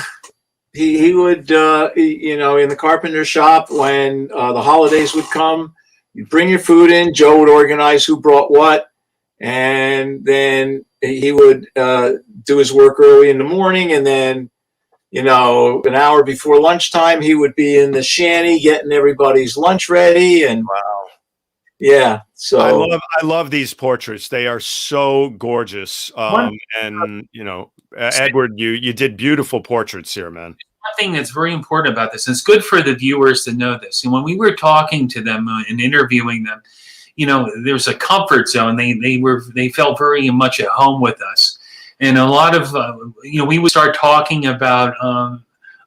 He would, you know, in the carpenter shop when the holidays would come, you'd bring your food in. Joe would organize who brought what, and then he would do his work early in the morning, and then, you know, an hour before lunchtime, he would be in the shanty getting everybody's lunch ready. And yeah, so I love these portraits. They are so gorgeous. And you know, Edward, you did beautiful portraits here, man. One thing that's very important about this, and it's good for the viewers to know this. And when we were talking to them and interviewing them, you know, there's a comfort zone. They felt very much at home with us. And a lot of, you know, we would start talking about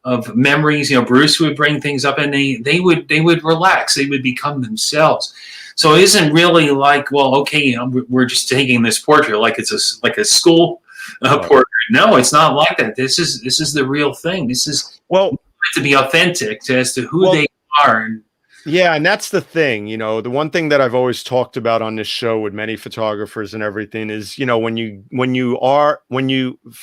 of memories. You know, Bruce would bring things up, and they would relax. They would become themselves. So it isn't really like, well, okay, you know, we're just taking this portrait like it's a school portrait. No, it's not like that. This is the real thing. This is to be authentic as to who they are. And yeah, and that's the thing, the one thing that I've always talked about on this show with many photographers and everything is, for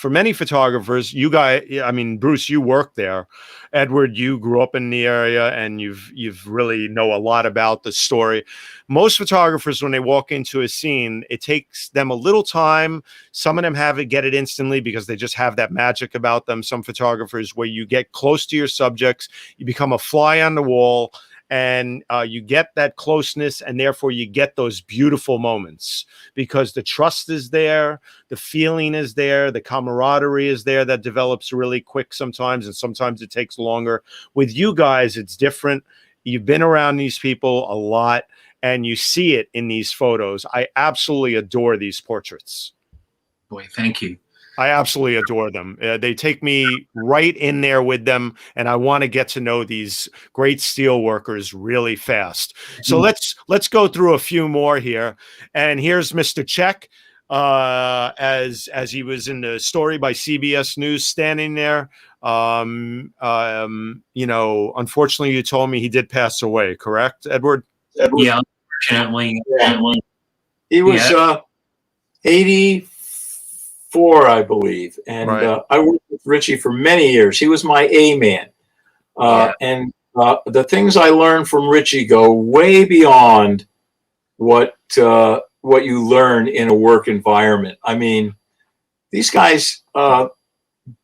many photographers, you guys, I mean, Bruce, you work there. Edward, you grew up in the area and you've really know a lot about the story. Most photographers, when they walk into a scene, it takes them a little time. Some of them get it instantly because they just have that magic about them. Some photographers, where you get close to your subjects, you become a fly on the wall, and you get that closeness, and therefore you get those beautiful moments because the trust is there, the feeling is there, the camaraderie is there that develops really quick sometimes, and sometimes it takes longer. With you guys, it's different. You've been around these people a lot, and you see it in these photos. I absolutely adore these portraits. Boy, thank you. I absolutely adore them. They take me right in there with them, and I want to get to know these great steel workers really fast. So let's go through a few more here. And here's Mr. 𝐒𝐻, as he was in the story by CBS News, standing there. Unfortunately, you told me he did pass away. Correct, Edward? Yeah, unfortunately. He was 84, I believe, and I worked with Richie for many years. He was my A man, and the things I learned from Richie go way beyond what you learn in a work environment. I mean, these guys,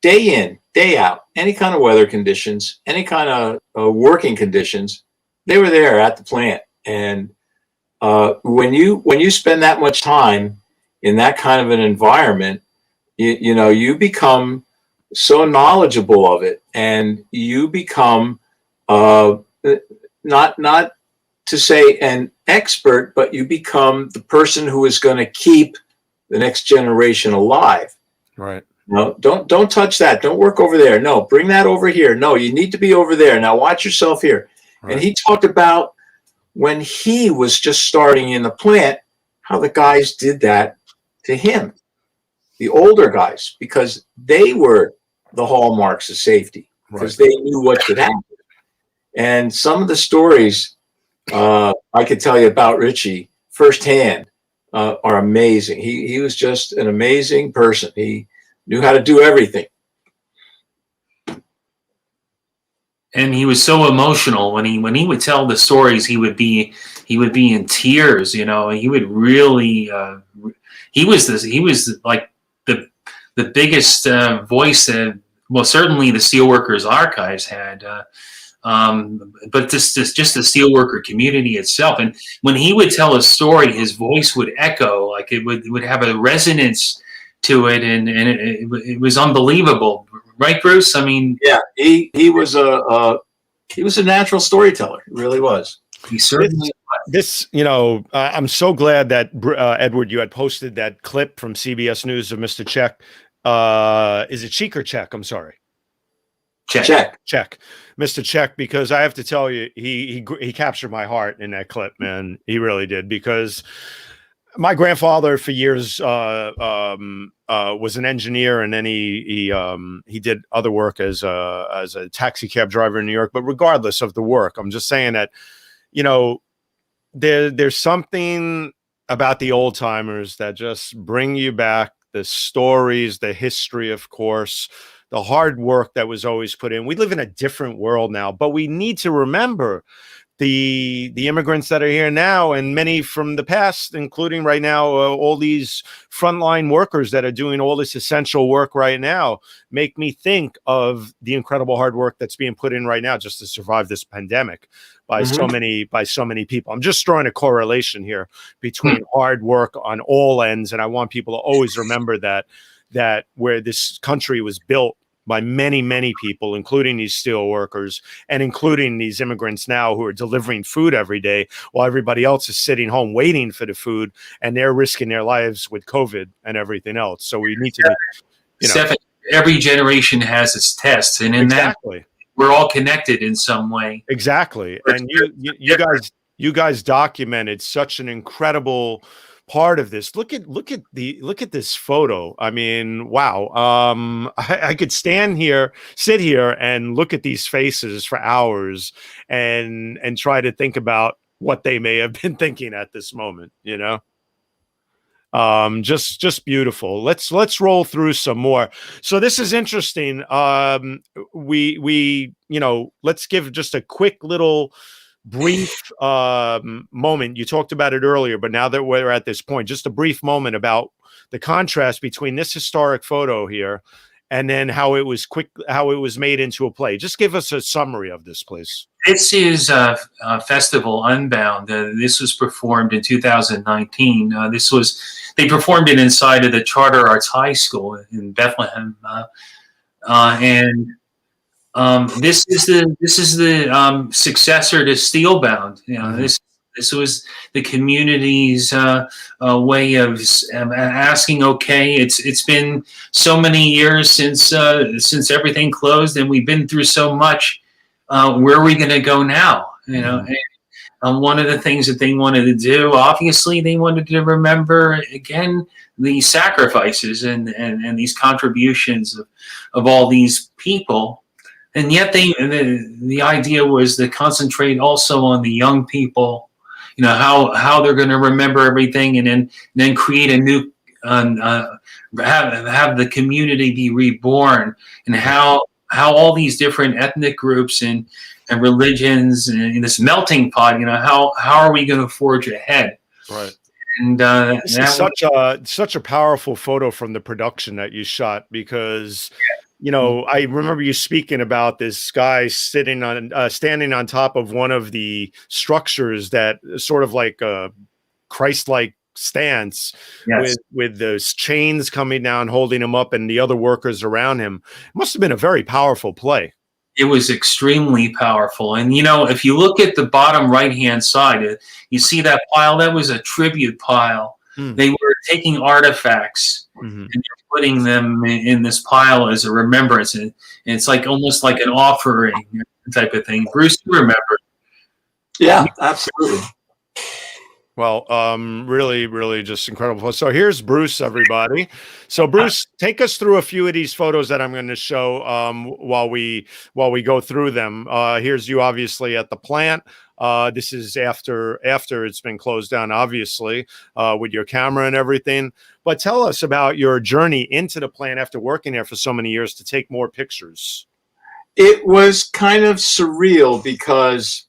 day in, day out, any kind of weather conditions, any kind of working conditions, they were there at the plant. And when you spend that much time in that kind of an environment, you become so knowledgeable of it, and you become not to say an expert, but you become the person who is going to keep the next generation alive. Right. No, don't touch that. Don't work over there. No, bring that over here. No, you need to be over there. Now watch yourself here. Right. And he talked about when he was just starting in the plant, how the guys did that to him. The older guys, because they were the hallmarks of safety, because they knew what could happen. And some of the stories I could tell you about Richie firsthand are amazing. He was just an amazing person. He knew how to do everything. And he was so emotional when he would tell the stories. He would be in tears. He would really. He was like the biggest voice that, well, certainly the Steelworkers Archives had, but just the steelworker community itself. And when he would tell a story, his voice would echo, like it would have a resonance to it, and it was unbelievable, right, Bruce? I mean, yeah, he was a natural storyteller. He really was. He certainly. I'm so glad that Edward, you had posted that clip from CBS News of Mr. 𝐒𝐻. Is it 𝐒𝐻 or 𝐒𝐻? I'm sorry. 𝐒𝐻. Mr. 𝐒𝐻, because I have to tell you, he captured my heart in that clip, man. He really did, because my grandfather for years was an engineer, and then he did other work as a taxi cab driver in New York. But regardless of the work, I'm just saying that, there's something about the old timers that just bring you back, the stories, the history, of course, the hard work that was always put in. We live in a different world now, but we need to remember the immigrants that are here now, and many from the past, including right now, all these frontline workers that are doing all this essential work right now, make me think of the incredible hard work that's being put in right now just to survive this pandemic by so many people. I'm just drawing a correlation here between hard work on all ends, and I want people to always remember that where this country was built by many, many people, including these steel workers and including these immigrants now who are delivering food every day while everybody else is sitting home waiting for the food, and they're risking their lives with COVID and everything else. So we need to be, Stephen, every generation has its tests, and in that we're all connected in some way. Exactly. And you guys documented such an incredible part of this. Look at this photo. I mean, wow. I could sit here and look at these faces for hours and try to think about what they may have been thinking at this moment, you know. Just beautiful. Let's roll through some more. So this is interesting. We let's give just a quick little brief moment. You talked about it earlier, but now that we're at this point, just a brief moment about the contrast between this historic photo here and then how it was made into a play. Just give us a summary of this, please. This is Festival Unbound. This was performed in 2019. They performed it inside of the Charter Arts High School in Bethlehem, and this is the successor to Steelbound. You know, this was the community's way of asking, okay, it's been so many years since everything closed, and we've been through so much. Where are we going to go now? You know, and one of the things that they wanted to do, obviously, they wanted to remember again the sacrifices and these contributions of all these people. And yet the idea was to concentrate also on the young people, you know, how they're going to remember everything, and then create a new, have the community be reborn, and how all these different ethnic groups and religions and in this melting pot, you know, how are we going to forge ahead? Right. And this is such a powerful photo from the production that you shot, because you know, I remember you speaking about this guy standing on top of one of the structures that sort of like a Christ-like stance, with those chains coming down, holding him up, and the other workers around him. It must have been a very powerful play. It was extremely powerful. And, you know, if you look at the bottom right-hand side, you see that pile? That was a tribute pile. They were taking artifacts and they're putting them in this pile as a remembrance. And it's like almost like an offering type of thing. Bruce, you remember? Yeah, absolutely. Well, really, really just incredible. So here's Bruce, everybody. So Bruce, take us through a few of these photos that I'm going to show while we go through them. Here's you obviously at the plant. This is after it's been closed down, obviously, with your camera and everything. But tell us about your journey into the plant after working there for so many years to take more pictures. It was kind of surreal because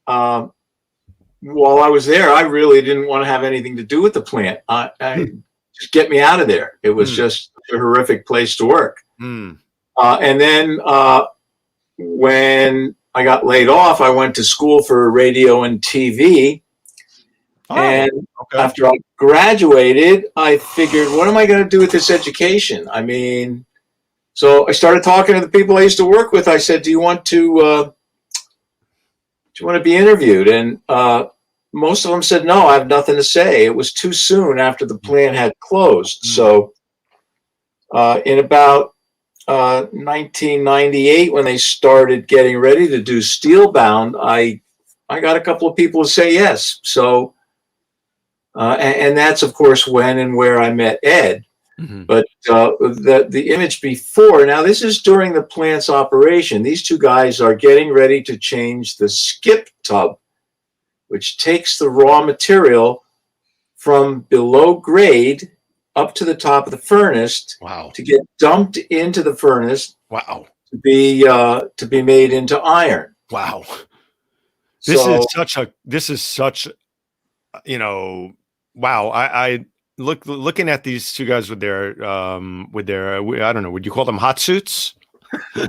while I was there, I really didn't want to have anything to do with the plant. Just get me out of there. It was just a horrific place to work. And then when I got laid off, I went to school for radio and TV. After I graduated, I figured, what am I going to do with this education? I mean, so I started talking to the people I used to work with. I said, do you want to be interviewed? And most of them said, no, I have nothing to say. It was too soon after the plant had closed. So in about 1998, when they started getting ready to do Steelbound, I got a couple of people to say yes. So, and that's, of course, when and where I met Ed. But the image before, now this is during the plant's operation. These two guys are getting ready to change the skip tub, which takes the raw material from below grade up to the top of the furnace to get dumped into the furnace to be made into iron. Wow. This is such, you know, wow. I looking at these two guys with their I don't know, would you call them hot suits?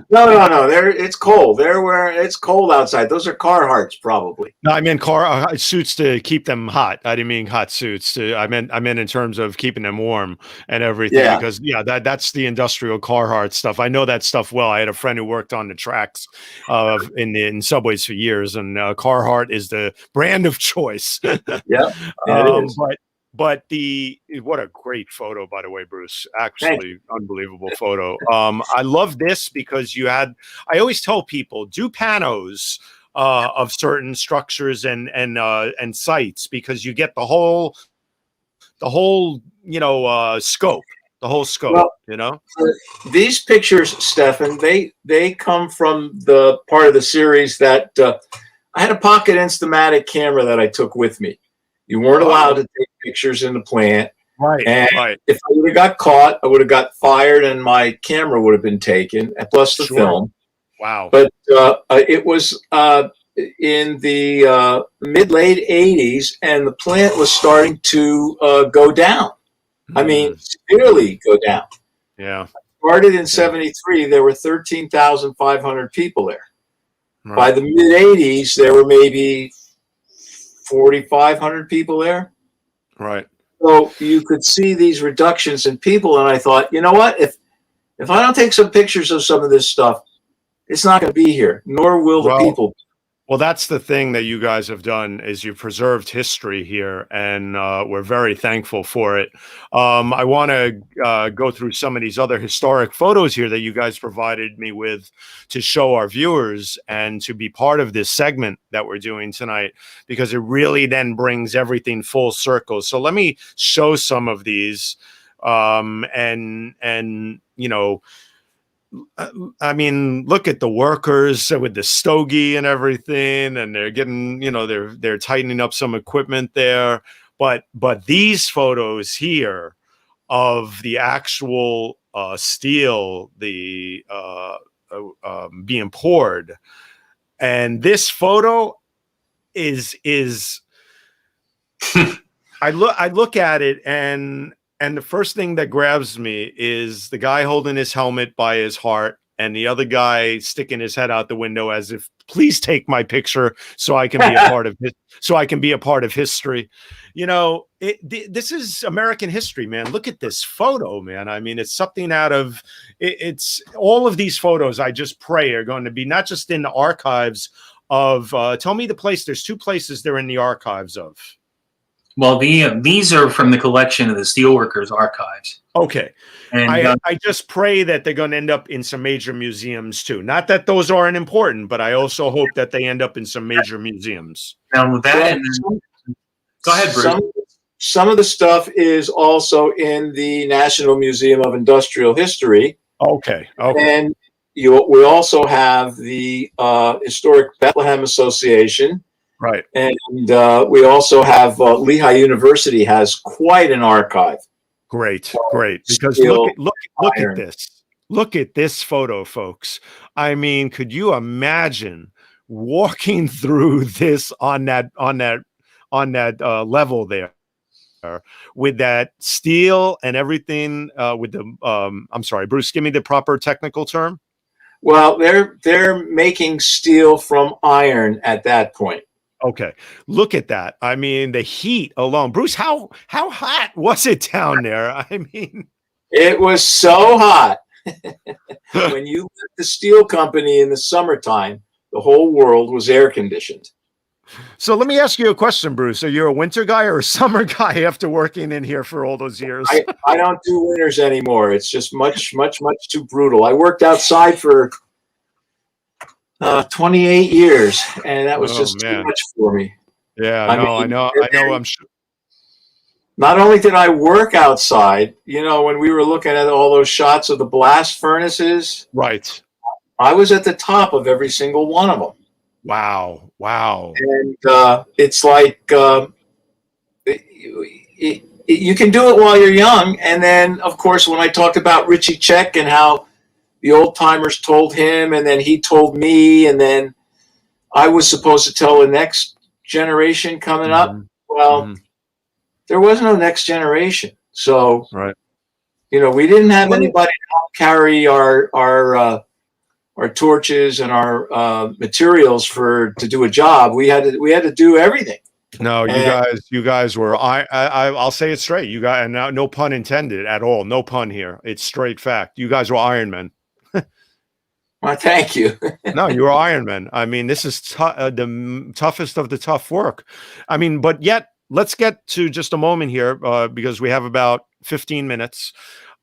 No. It's cold. It's cold outside. Those are Carhartts, probably. No, I meant car suits to keep them hot. I didn't mean hot suits. I meant in terms of keeping them warm and everything. Yeah. Because that's the industrial Carhartt stuff. I know that stuff well. I had a friend who worked on the tracks in subways for years, and Carhartt is the brand of choice. Yeah, it is. But what a great photo, by the way, Bruce. Actually, unbelievable photo. I love this because I always tell people, do panos of certain structures and sites, because you get the whole the whole, scope, the whole scope, Well, these pictures, Stefan, they come from the part of the series that I had a pocket Instamatic camera that I took with me. You weren't allowed to take pictures in the plant. Right. And right. if I would have got caught, I would have got fired and my camera would have been taken, plus the film. Wow. But it was in the mid-late 80s, and the plant was starting to go down. I mean, severely go down. Yeah. Started in 73, there were 13,500 people there. Right. By the mid-80s, there were maybe 4,500 people there. Right. So you could see these reductions in people, and I thought, you know what? If I don't take some pictures of some of this stuff, it's not going to be here, nor will the people. Well, that's the thing that you guys have done, is you've preserved history here, and we're very thankful for it. I want to go through some of these other historic photos here that you guys provided me with to show our viewers and to be part of this segment that we're doing tonight, because it really then brings everything full circle. So let me show some of these, and I mean, look at the workers with the stogie and everything, and they're getting, they're tightening up some equipment there. But these photos here of the actual steel, the being poured, and this photo is I look at it, and the first thing that grabs me is the guy holding his helmet by his heart, and the other guy sticking his head out the window as if, please take my picture so I can be a part of it, so I can be a part of history. This is American history, man. Look at this photo, man. I mean, it's something out of it's all of these photos. I just pray are going to be not just in the archives of. Tell me the place. There's two places they're in the archives of. Well, these are from the collection of the Steelworkers Archives. Okay. And I just pray that they're going to end up in some major museums too. Not that those aren't important, but I also hope that they end up in some major museums. Now with that, go ahead, Bruce. Some of the stuff is also in the National Museum of Industrial History. Okay. And we also have the Historic Bethlehem Association. Right. And we also have Lehigh University has quite an archive. Great. Because look at this. Look at this photo, folks. I mean, could you imagine walking through this on that level there with that steel and everything with the I'm sorry, Bruce, give me the proper technical term. Well, they're making steel from iron at that point. Okay, look at that. I mean, the heat alone. Bruce, how hot was it down there? I mean, it was so hot. When you left the steel company in the summertime, the whole world was air conditioned. So let me ask you a question, Bruce. Are you a winter guy or a summer guy after working in here for all those years? I don't do winters anymore. It's just much too brutal. I worked outside for 28 years, and that was just too much for me. Yeah, I know. I'm sure. Not only did I work outside, when we were looking at all those shots of the blast furnaces, right? I was at the top of every single one of them. Wow. And it's like you can do it while you're young, and then of course when I talked about Richie Check and how the old timers told him, and then he told me, and then I was supposed to tell the next generation coming up. Well, there was no next generation, so right. We didn't have anybody to help carry our torches and our materials to do a job. We had to do everything. No, you guys were. I'll say it straight. You guys, and no pun intended at all. No pun here. It's straight fact. You guys were Iron Men. Well, thank you. No, you were Iron Man. I mean, this is the toughest of the tough work. I mean, but yet, let's get to just a moment here because we have about 15 minutes.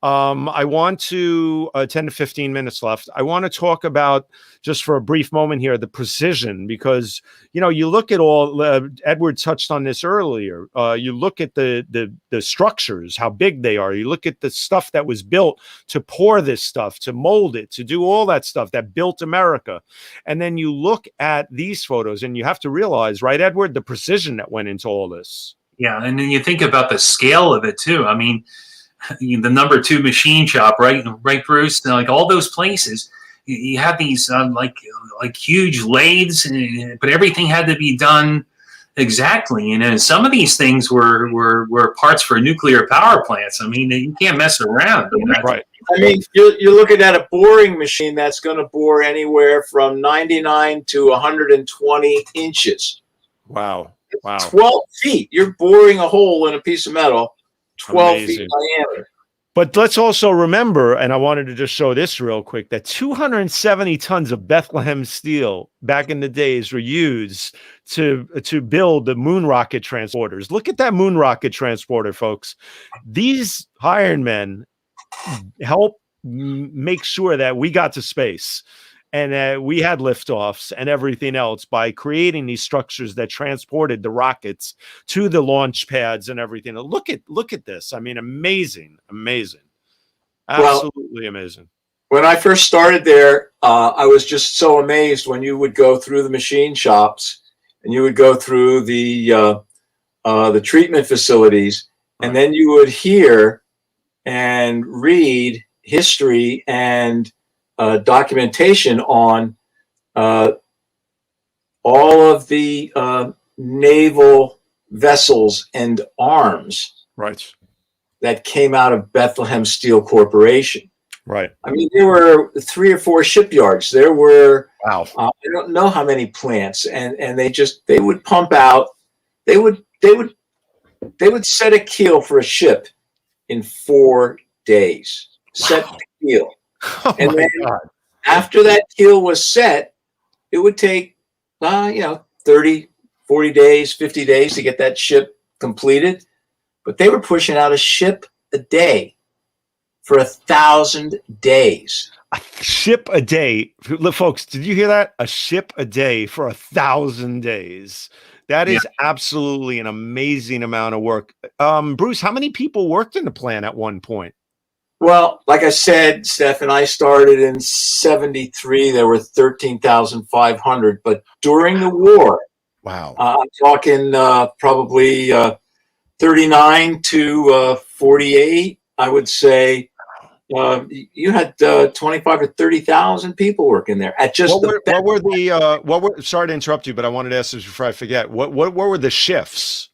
I want to 10 to 15 minutes left. I want to talk about, just for a brief moment here, the precision, because you look at all. Edward touched on this earlier. You look at the structures, how big they are. You look at the stuff that was built to pour this stuff, to mold it, to do all that stuff that built America, and then you look at these photos, and you have to realize, right, Edward, the precision that went into all this. Yeah, and then you think about the scale of it too. I mean, the number 2 machine shop, right, Bruce? Like all those places, you have these like huge lathes, but everything had to be done exactly. And some of these things were parts for nuclear power plants. I mean, you can't mess around. Right. I mean, you're looking at a boring machine that's going to bore anywhere from 99 to 120 inches. Wow. 12 feet. You're boring a hole in a piece of metal 12 Amazing. feet diameter. But let's also remember, and I wanted to just show this real quick, that 270 tons of Bethlehem steel back in the days were used to build the moon rocket transporters. Look at that moon rocket transporter, folks. These Iron Men help make sure that we got to space. And we had liftoffs and everything else by creating these structures that transported the rockets to the launch pads and everything. Look at this. I mean, amazing, absolutely amazing. When I first started there, I was just so amazed when you would go through the machine shops and you would go through the treatment facilities, and then you would hear and read history and documentation on all of the naval vessels and arms, Right, that came out of Bethlehem Steel Corporation. right. I mean, there were 3 or 4 shipyards. There were, Wow. I don't know how many plants, and they would pump out. They would set a keel for a ship in 4 days. Set the keel. Oh And my then God. after that keel was set, it would take 30, 40 days, 50 days to get that ship completed. But they were pushing out a ship a day for 1,000 days. A ship a day. Look, folks, did you hear that? A ship a day for 1,000 days. That is absolutely an amazing amount of work. Bruce, how many people worked in the plant at one point? Well, like I said, Steph, I started in 73. There were 13,500. But during the war, Wow. I'm talking probably 39 to 48, I would say. You had 25 or 30,000 people working there at just sorry to interrupt you, but I wanted to ask this before I forget. What were the shifts?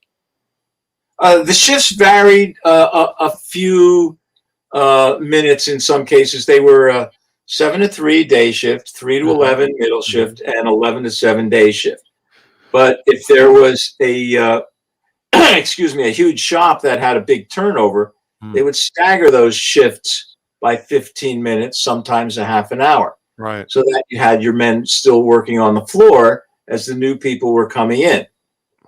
The shifts varied a few minutes in some cases. They were 7 to 3 day shift, 3 to 11 middle shift, and 11 to 7 day shift. But if there was a a huge shop that had a big turnover, they would stagger those shifts by 15 minutes, sometimes a half an hour. Right. So that you had your men still working on the floor as the new people were coming in.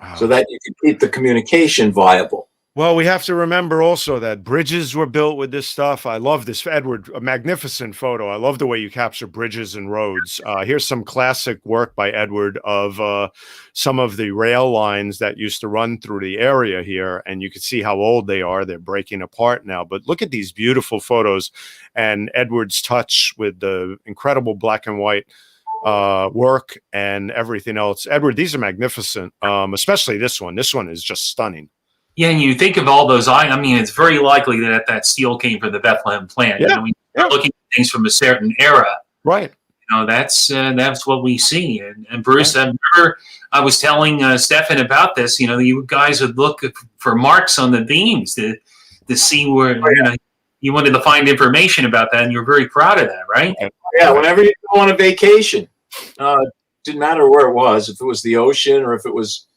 Wow. So that you could keep the communication viable. Well, we have to remember also that bridges were built with this stuff. I love this, Edward, a magnificent photo. I love the way you capture bridges and roads. Here's some classic work by Edward of some of the rail lines that used to run through the area here. And you can see how old they are. They're breaking apart now. But look at these beautiful photos and Edward's touch with the incredible black and white work and everything else. Edward, these are magnificent, especially this one. This one is just stunning. Yeah, and you think of all those. I mean, it's very likely that steel came from the Bethlehem plant. Yeah. We're looking at things from a certain era. Right. That's what we see. And Bruce, I remember I was telling Stefan about this. You guys would look for marks on the beams to see where you wanted to find information about that, and you're very proud of that, right? Yeah. Whenever you go on a vacation, didn't matter where it was, if it was the ocean or if it was,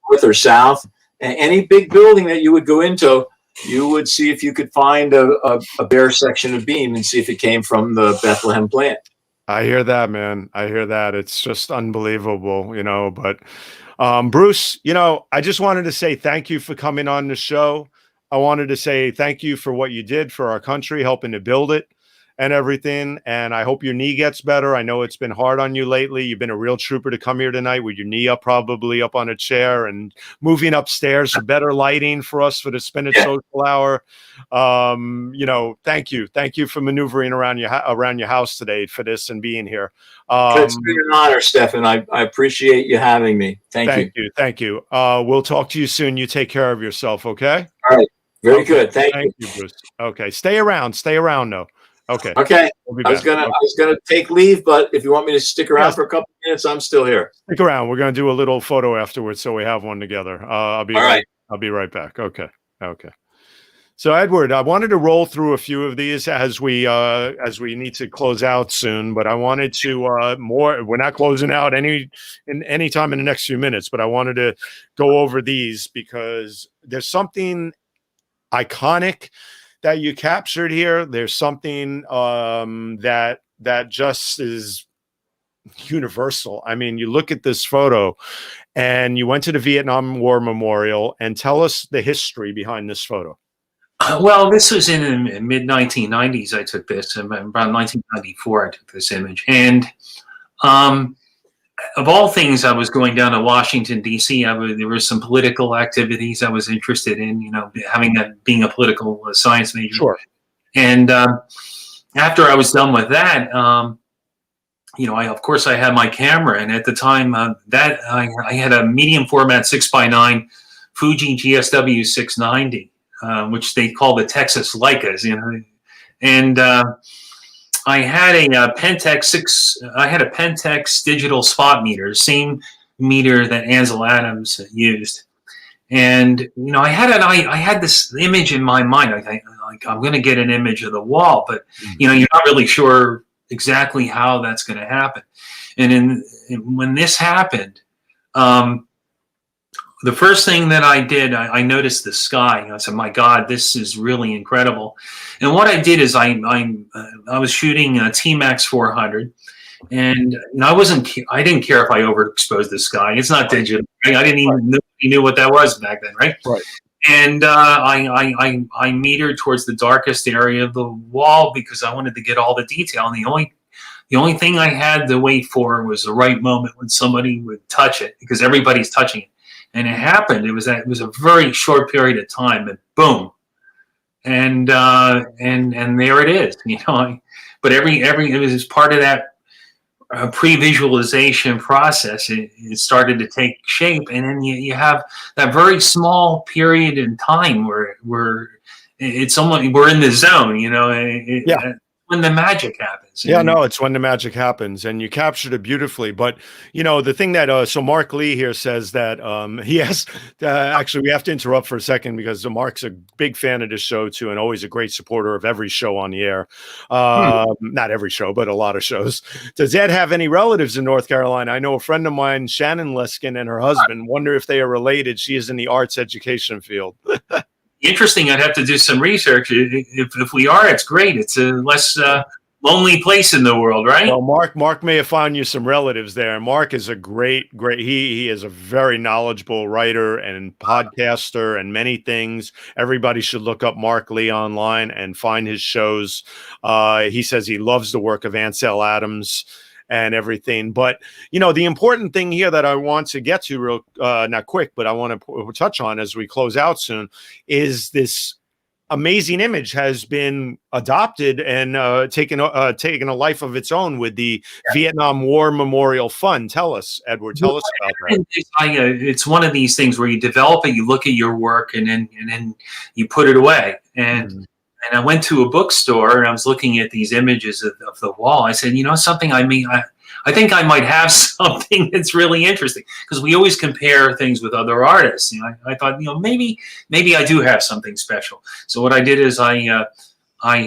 north or south, any big building that you would go into, you would see if you could find a bare section of beam and see if it came from the Bethlehem plant. I hear that, man. I hear that. It's just unbelievable, but Bruce, I just wanted to say thank you for coming on the show. I wanted to say thank you for what you did for our country, helping to build it and everything. And I hope your knee gets better. I know it's been hard on you lately. You've been a real trooper to come here tonight with your knee up, probably up on a chair, and moving upstairs for better lighting for us for the Spin It Social Hour. You know, thank you. Thank you for maneuvering around your house today for this and being here. It's been an honor, Stefan. I appreciate you having me. Thank you. Thank you. We'll talk to you soon. You take care of yourself, okay? All right. Very good. Thank you, Bruce. Okay. Stay around though. Okay. Okay. We'll I was gonna take leave, but if you want me to stick around for a couple minutes, I'm still here. Stick around. We're gonna do a little photo afterwards, so we have one together. I'll be right back. Okay. So Edward, I wanted to roll through a few of these as we need to close out soon, but I wanted to we're not closing out any time in the next few minutes, but I wanted to go over these because there's something iconic that you captured here. There's something that just is universal. I mean, you look at this photo and you went to the Vietnam War Memorial, and tell us the history behind this photo. Well, this was in the mid-1990s. I took this, around 1994 I took this image. And of all things, I was going down to Washington, D.C. There were some political activities I was interested in, you know, being a political science major. Sure. And after I was done with that, you know, of course I had my camera. And at the time I had a medium format 6x9 Fuji GSW 690, which they call the Texas Leicas, you know. And I had a Pentex digital spot meter, same meter that 𝐒𝐸𝐳 used. And you know, I had this image in my mind. Like I'm going to get an image of the wall, but you know, you're not really sure exactly how that's going to happen. And when this happened, the first thing that I did, I noticed the sky. I said, "My God, this is really incredible." And what I did is I was shooting a T-Max 400, and I didn't care if I overexposed the sky. It's not digital. Right? I didn't even knew what that was back then, right? Right. And I metered towards the darkest area of the wall because I wanted to get all the detail. And the only thing I had to wait for was the right moment when somebody would touch it, because everybody's touching it. And it happened. It was a very short period of time, and boom, and there it is. You know, but it was part of that pre-visualization process. It started to take shape, and then you have that very small period in time where it's almost we're in the zone. You know, when the magic happens. Yeah, no, it's when the magic happens, and you captured it beautifully. But you know, the thing that so Mark Lee here says that he has actually, we have to interrupt for a second because Mark's a big fan of this show too, and always a great supporter of every show on the air. Not every show, but a lot of shows. Does Ed have any relatives in North Carolina? I know a friend of mine, Shannon Leskin, and her husband. Wonder if they are related. She is in the arts education field. Interesting. I'd have to do some research. If we are, it's great. It's a less lonely place in the world, right? Well, Mark may have found you some relatives there. Mark is a great. He is a very knowledgeable writer and podcaster and many things. Everybody should look up Mark Lee online and find his shows. He says he loves the work of Ansel Adams and everything. But, you know, the important thing here that I want to get to real, not quick, but I want to touch on as we close out soon is this amazing image has been adopted and taken a life of its own with the Vietnam War Memorial Fund. Tell us, Edward, tell us about that. It's one of these things where you develop it, you look at your work, and then you put it away. And I went to a bookstore and I was looking at these images of the wall. I said, you know, something, I think I might have something that's really interesting, because we always compare things with other artists. You know, I thought, you know, maybe I do have something special. So what I did is I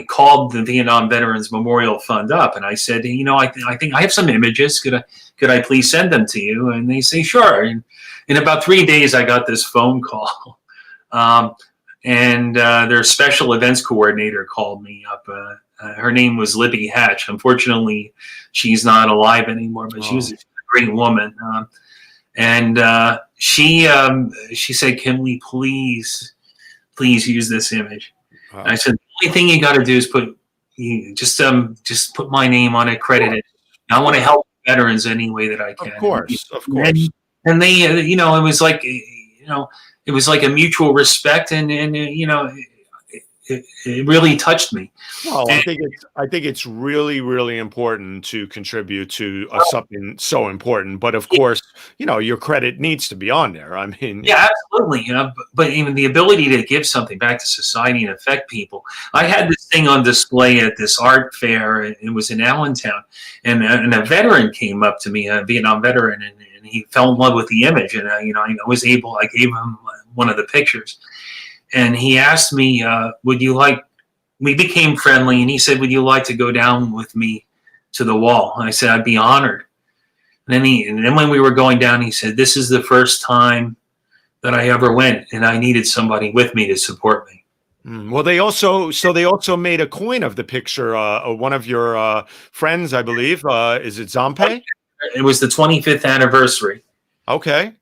called the Vietnam Veterans Memorial Fund up and I said, you know, I think I have some images. Could I please send them to you? And they say, sure. And in about 3 days, I got this phone call. And their special events coordinator called me up. Her name was Libby Hatch. Unfortunately, she's not alive anymore, but she was a great woman. And she said, "Can we please please use this image. Wow. And I said, the only thing you got to do is just put my name on it, credit it. I want to help veterans any way that I can. Of course. And they, it was like, it was like a mutual respect, and it really touched me. Well, I think it's really, really important to contribute to something so important. But of course, your credit needs to be on there. I mean, yeah, absolutely. But even the ability to give something back to society and affect people. I had this thing on display at this art fair. It was in Allentown, and a veteran came up to me, a Vietnam veteran, and he fell in love with the image. And I gave him one of the pictures. And he asked me, we became friendly, and he said, would you like to go down with me to the wall? And I said, I'd be honored. And then when we were going down, he said, this is the first time that I ever went, and I needed somebody with me to support me. Well, they also made a coin of the picture. One of your friends, I believe, is it 𝐒𝐲𝐿𝐴? It was the 25th anniversary. Okay.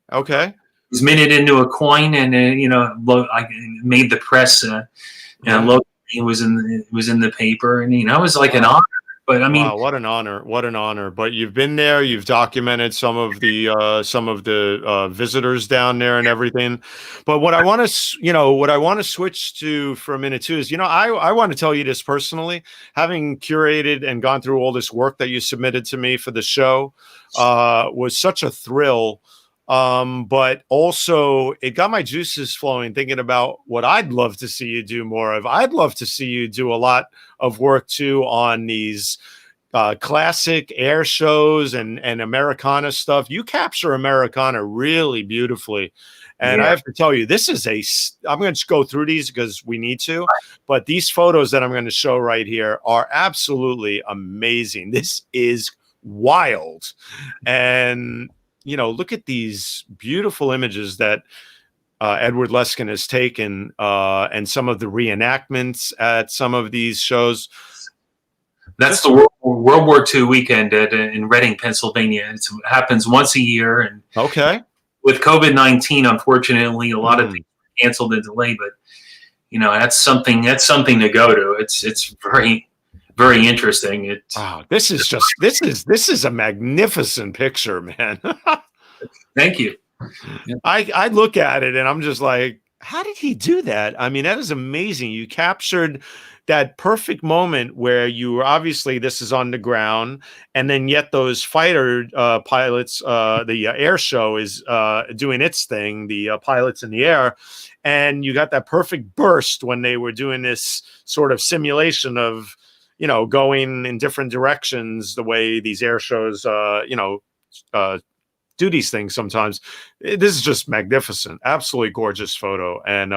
It was minted into a coin, and I made the press. It was in the paper, and it was like an honor. But I mean, wow, what an honor! But you've been there, you've documented some of the visitors down there and everything. But what I want to switch to for a minute too is, I want to tell you this personally, having curated and gone through all this work that you submitted to me for the show, was such a thrill. But also it got my juices flowing thinking about what I'd love to see you do more of. I'd love to see you do a lot of work too on these classic air shows and Americana stuff. You capture Americana really beautifully. And I have to tell you, I'm going to go through these because we need to, but these photos that I'm going to show right here are absolutely amazing. This is wild. And look at these beautiful images that Edward Leskin has taken, and some of the reenactments at some of these shows. That's the World War II weekend in Reading, Pennsylvania. It happens once a year. And with COVID-19, unfortunately, a lot of things were canceled and delayed. But that's something to go to. It's very, very interesting. This is a magnificent picture, man. Thank you. I look at it and I'm just like, how did he do that? I mean, that is amazing. You captured that perfect moment where you were obviously, this is on the ground, and then yet those fighter pilots, the air show is doing its thing, the pilots in the air, and you got that perfect burst when they were doing this sort of simulation of going in different directions, the way these air shows, do these things sometimes. This is just magnificent, absolutely gorgeous photo. And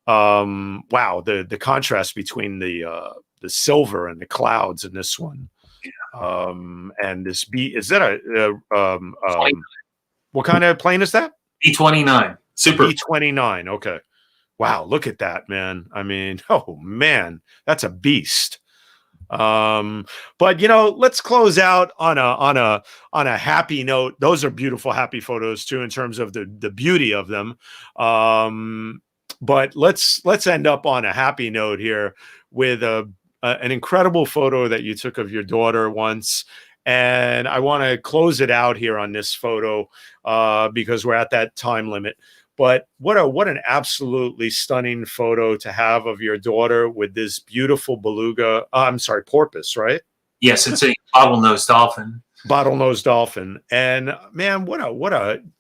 wow, the contrast between the silver and the clouds in this one. And this is that what kind of plane is that? B-29 Super. B-29. Okay. Wow, look at that, man. I mean, oh man, that's a beast. But let's close out on a happy note. Those are beautiful, happy photos too, in terms of the beauty of them. But let's end up on a happy note here with an incredible photo that you took of your daughter once. And I want to close it out here on this photo because we're at that time limit. But what an absolutely stunning photo to have of your daughter with this beautiful beluga. I'm sorry, porpoise, right? Yes, it's a bottlenose dolphin. Bottlenose dolphin. And man,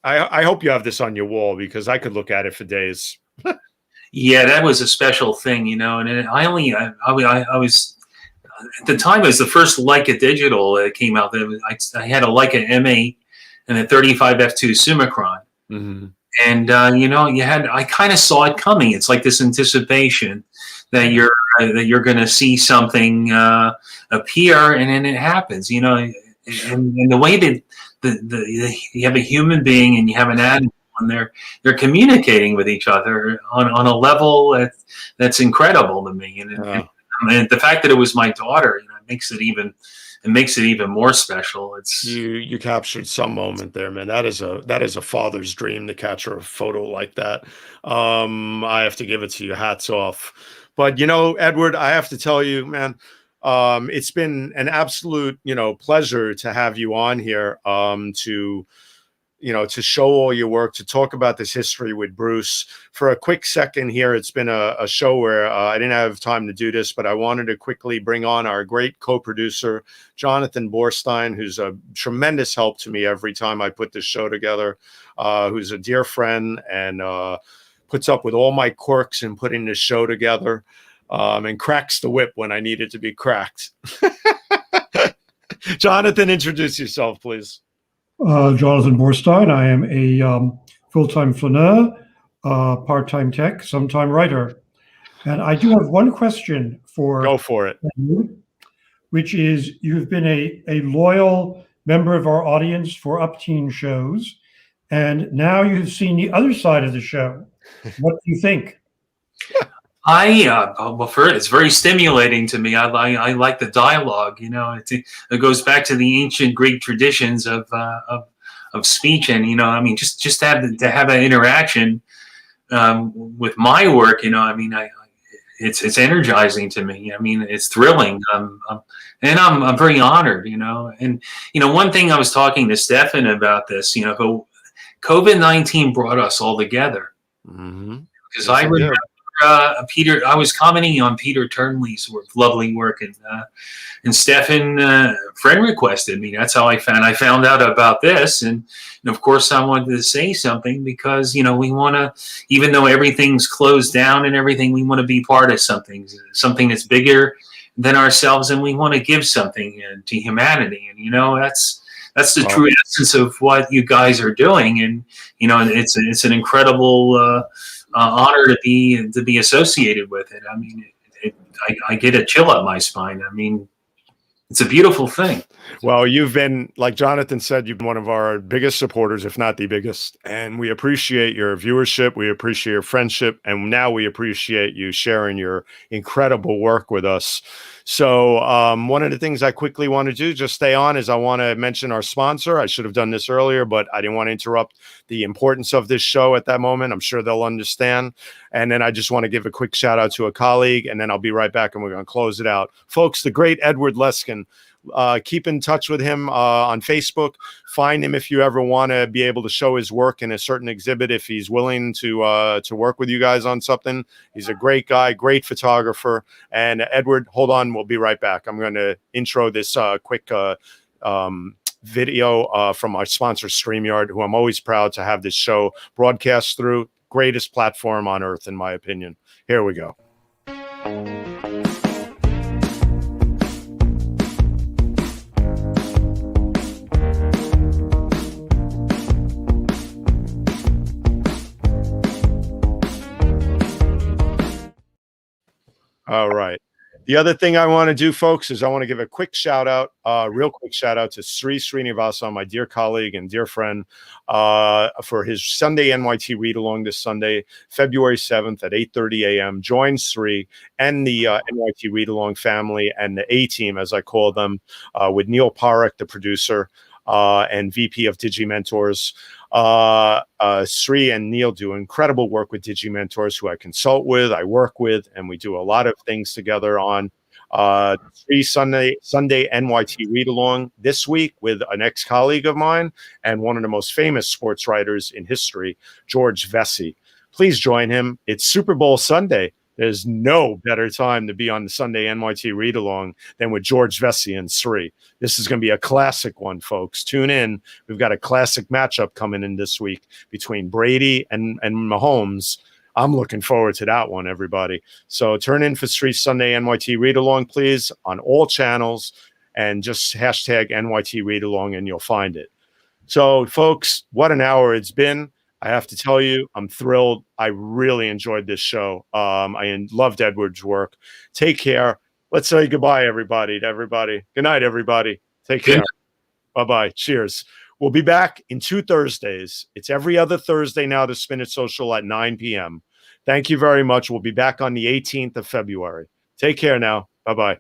I hope you have this on your wall because I could look at it for days. Yeah, that was a special thing, And I was at the time it was the first Leica digital that came out. I had a Leica M8 and a 35 f2 Summicron. Mm-hmm. And I kind of saw it coming. It's like this anticipation that you're going to see something appear, and then it happens. And the way that you have a human being and you have an animal, and they're communicating with each other on a level that's incredible to me. And the fact that it was my daughter, it makes it even makes it even more special. It's You captured some moment there, man. That is a father's dream to capture a photo like that. I have to give it to you. Hats off. But Edward, I have to tell you, man, it's been an absolute, pleasure to have you on here, to show all your work, to talk about this history with Bruce. For a quick second here, it's been a show where I didn't have time to do this, but I wanted to quickly bring on our great co-producer, Jonathan Borstein, who's a tremendous help to me every time I put this show together, who's a dear friend and puts up with all my quirks in putting this show together, and cracks the whip when I need it to be cracked. Jonathan, introduce yourself, please. Jonathan Borstein. I am a full-time flaneur, part-time tech, sometime writer. And I do have one question Go for it. you, which is, you've been a loyal member of our audience for upteen shows, and now you've seen the other side of the show. What do you think? Well, it's very stimulating to me. I like the dialogue. It goes back to the ancient Greek traditions of speech, and just to have that interaction with my work. It's energizing to me. It's thrilling. And I'm very honored. And one thing I was talking to Stefan about this. COVID-19 brought us all together. Mm-hmm. Because I remember. Peter, I was commenting on Peter Turnley's work, lovely work, and Stefan friend requested me. That's how I found out about this, and of course I wanted to say something because we want to, even though everything's closed down and everything, we want to be part of something that's bigger than ourselves, and we want to give something to humanity, and that's the true essence of what you guys are doing, and it's an incredible. Honor to be associated with it. I get a chill up my spine. It's a beautiful thing. Well, you've been, like Jonathan said, you've been one of our biggest supporters, if not the biggest. And we appreciate your viewership. We appreciate your friendship. And now we appreciate you sharing your incredible work with us. So one of the things I quickly want to do, just stay on, is I want to mention our sponsor. I should have done this earlier, but I didn't want to interrupt the importance of this show at that moment. I'm sure they'll understand. And then I just want to give a quick shout out to a colleague, and then I'll be right back and we're going to close it out. Folks, the great Edward Leskin. Keep in touch with him on Facebook. Find him if you ever want to be able to show his work in a certain exhibit, if he's willing to work with you guys on something. He's a great guy, great photographer. And Edward, hold on, we'll be right back. I'm going to intro this quick video from our sponsor, StreamYard, who I'm always proud to have this show broadcast through. Greatest platform on earth, in my opinion. Here we go. All right. The other thing I want to do, folks, is I want to give a quick shout out, real quick shout out to 𝐒𝐨𝐮𝐵, my dear colleague and dear friend, for his Sunday NYT read along this Sunday, February 7th at 8:30 a.m. Join Sri and the NYT read along family and the A team, as I call them, with Neil Parekh, the producer, and VP of DigiMentors. Sri and Neil do incredible work with DigiMentors, who I consult with, I work with, and we do a lot of things together on Sunday NYT read along this week with an ex-colleague of mine and one of the most famous sports writers in history, 𝐒𝐩𝐢𝐧. Please join him. It's Super Bowl Sunday. There's no better time to be on the Sunday NYT read along than with 𝐒𝐻𝐧 and Sri. This is going to be a classic one, folks. Tune in. We've got a classic matchup coming in this week between Brady and Mahomes. I'm looking forward to that one, everybody. So turn in for Sri Sunday NYT read along, please, on all channels, and just hashtag NYT read along and you'll find it. So, folks, what an hour it's been. I have to tell you, I'm thrilled. I really enjoyed this show. I loved Edward's work. Take care. Let's say goodbye, everybody, to everybody. Good night, everybody. Take care. Bye-bye. Cheers. We'll be back in 2 Thursdays. It's every other Thursday now, the Spin It Social at 9 p.m. Thank you very much. We'll be back on the 18th of February. Take care now. Bye-bye.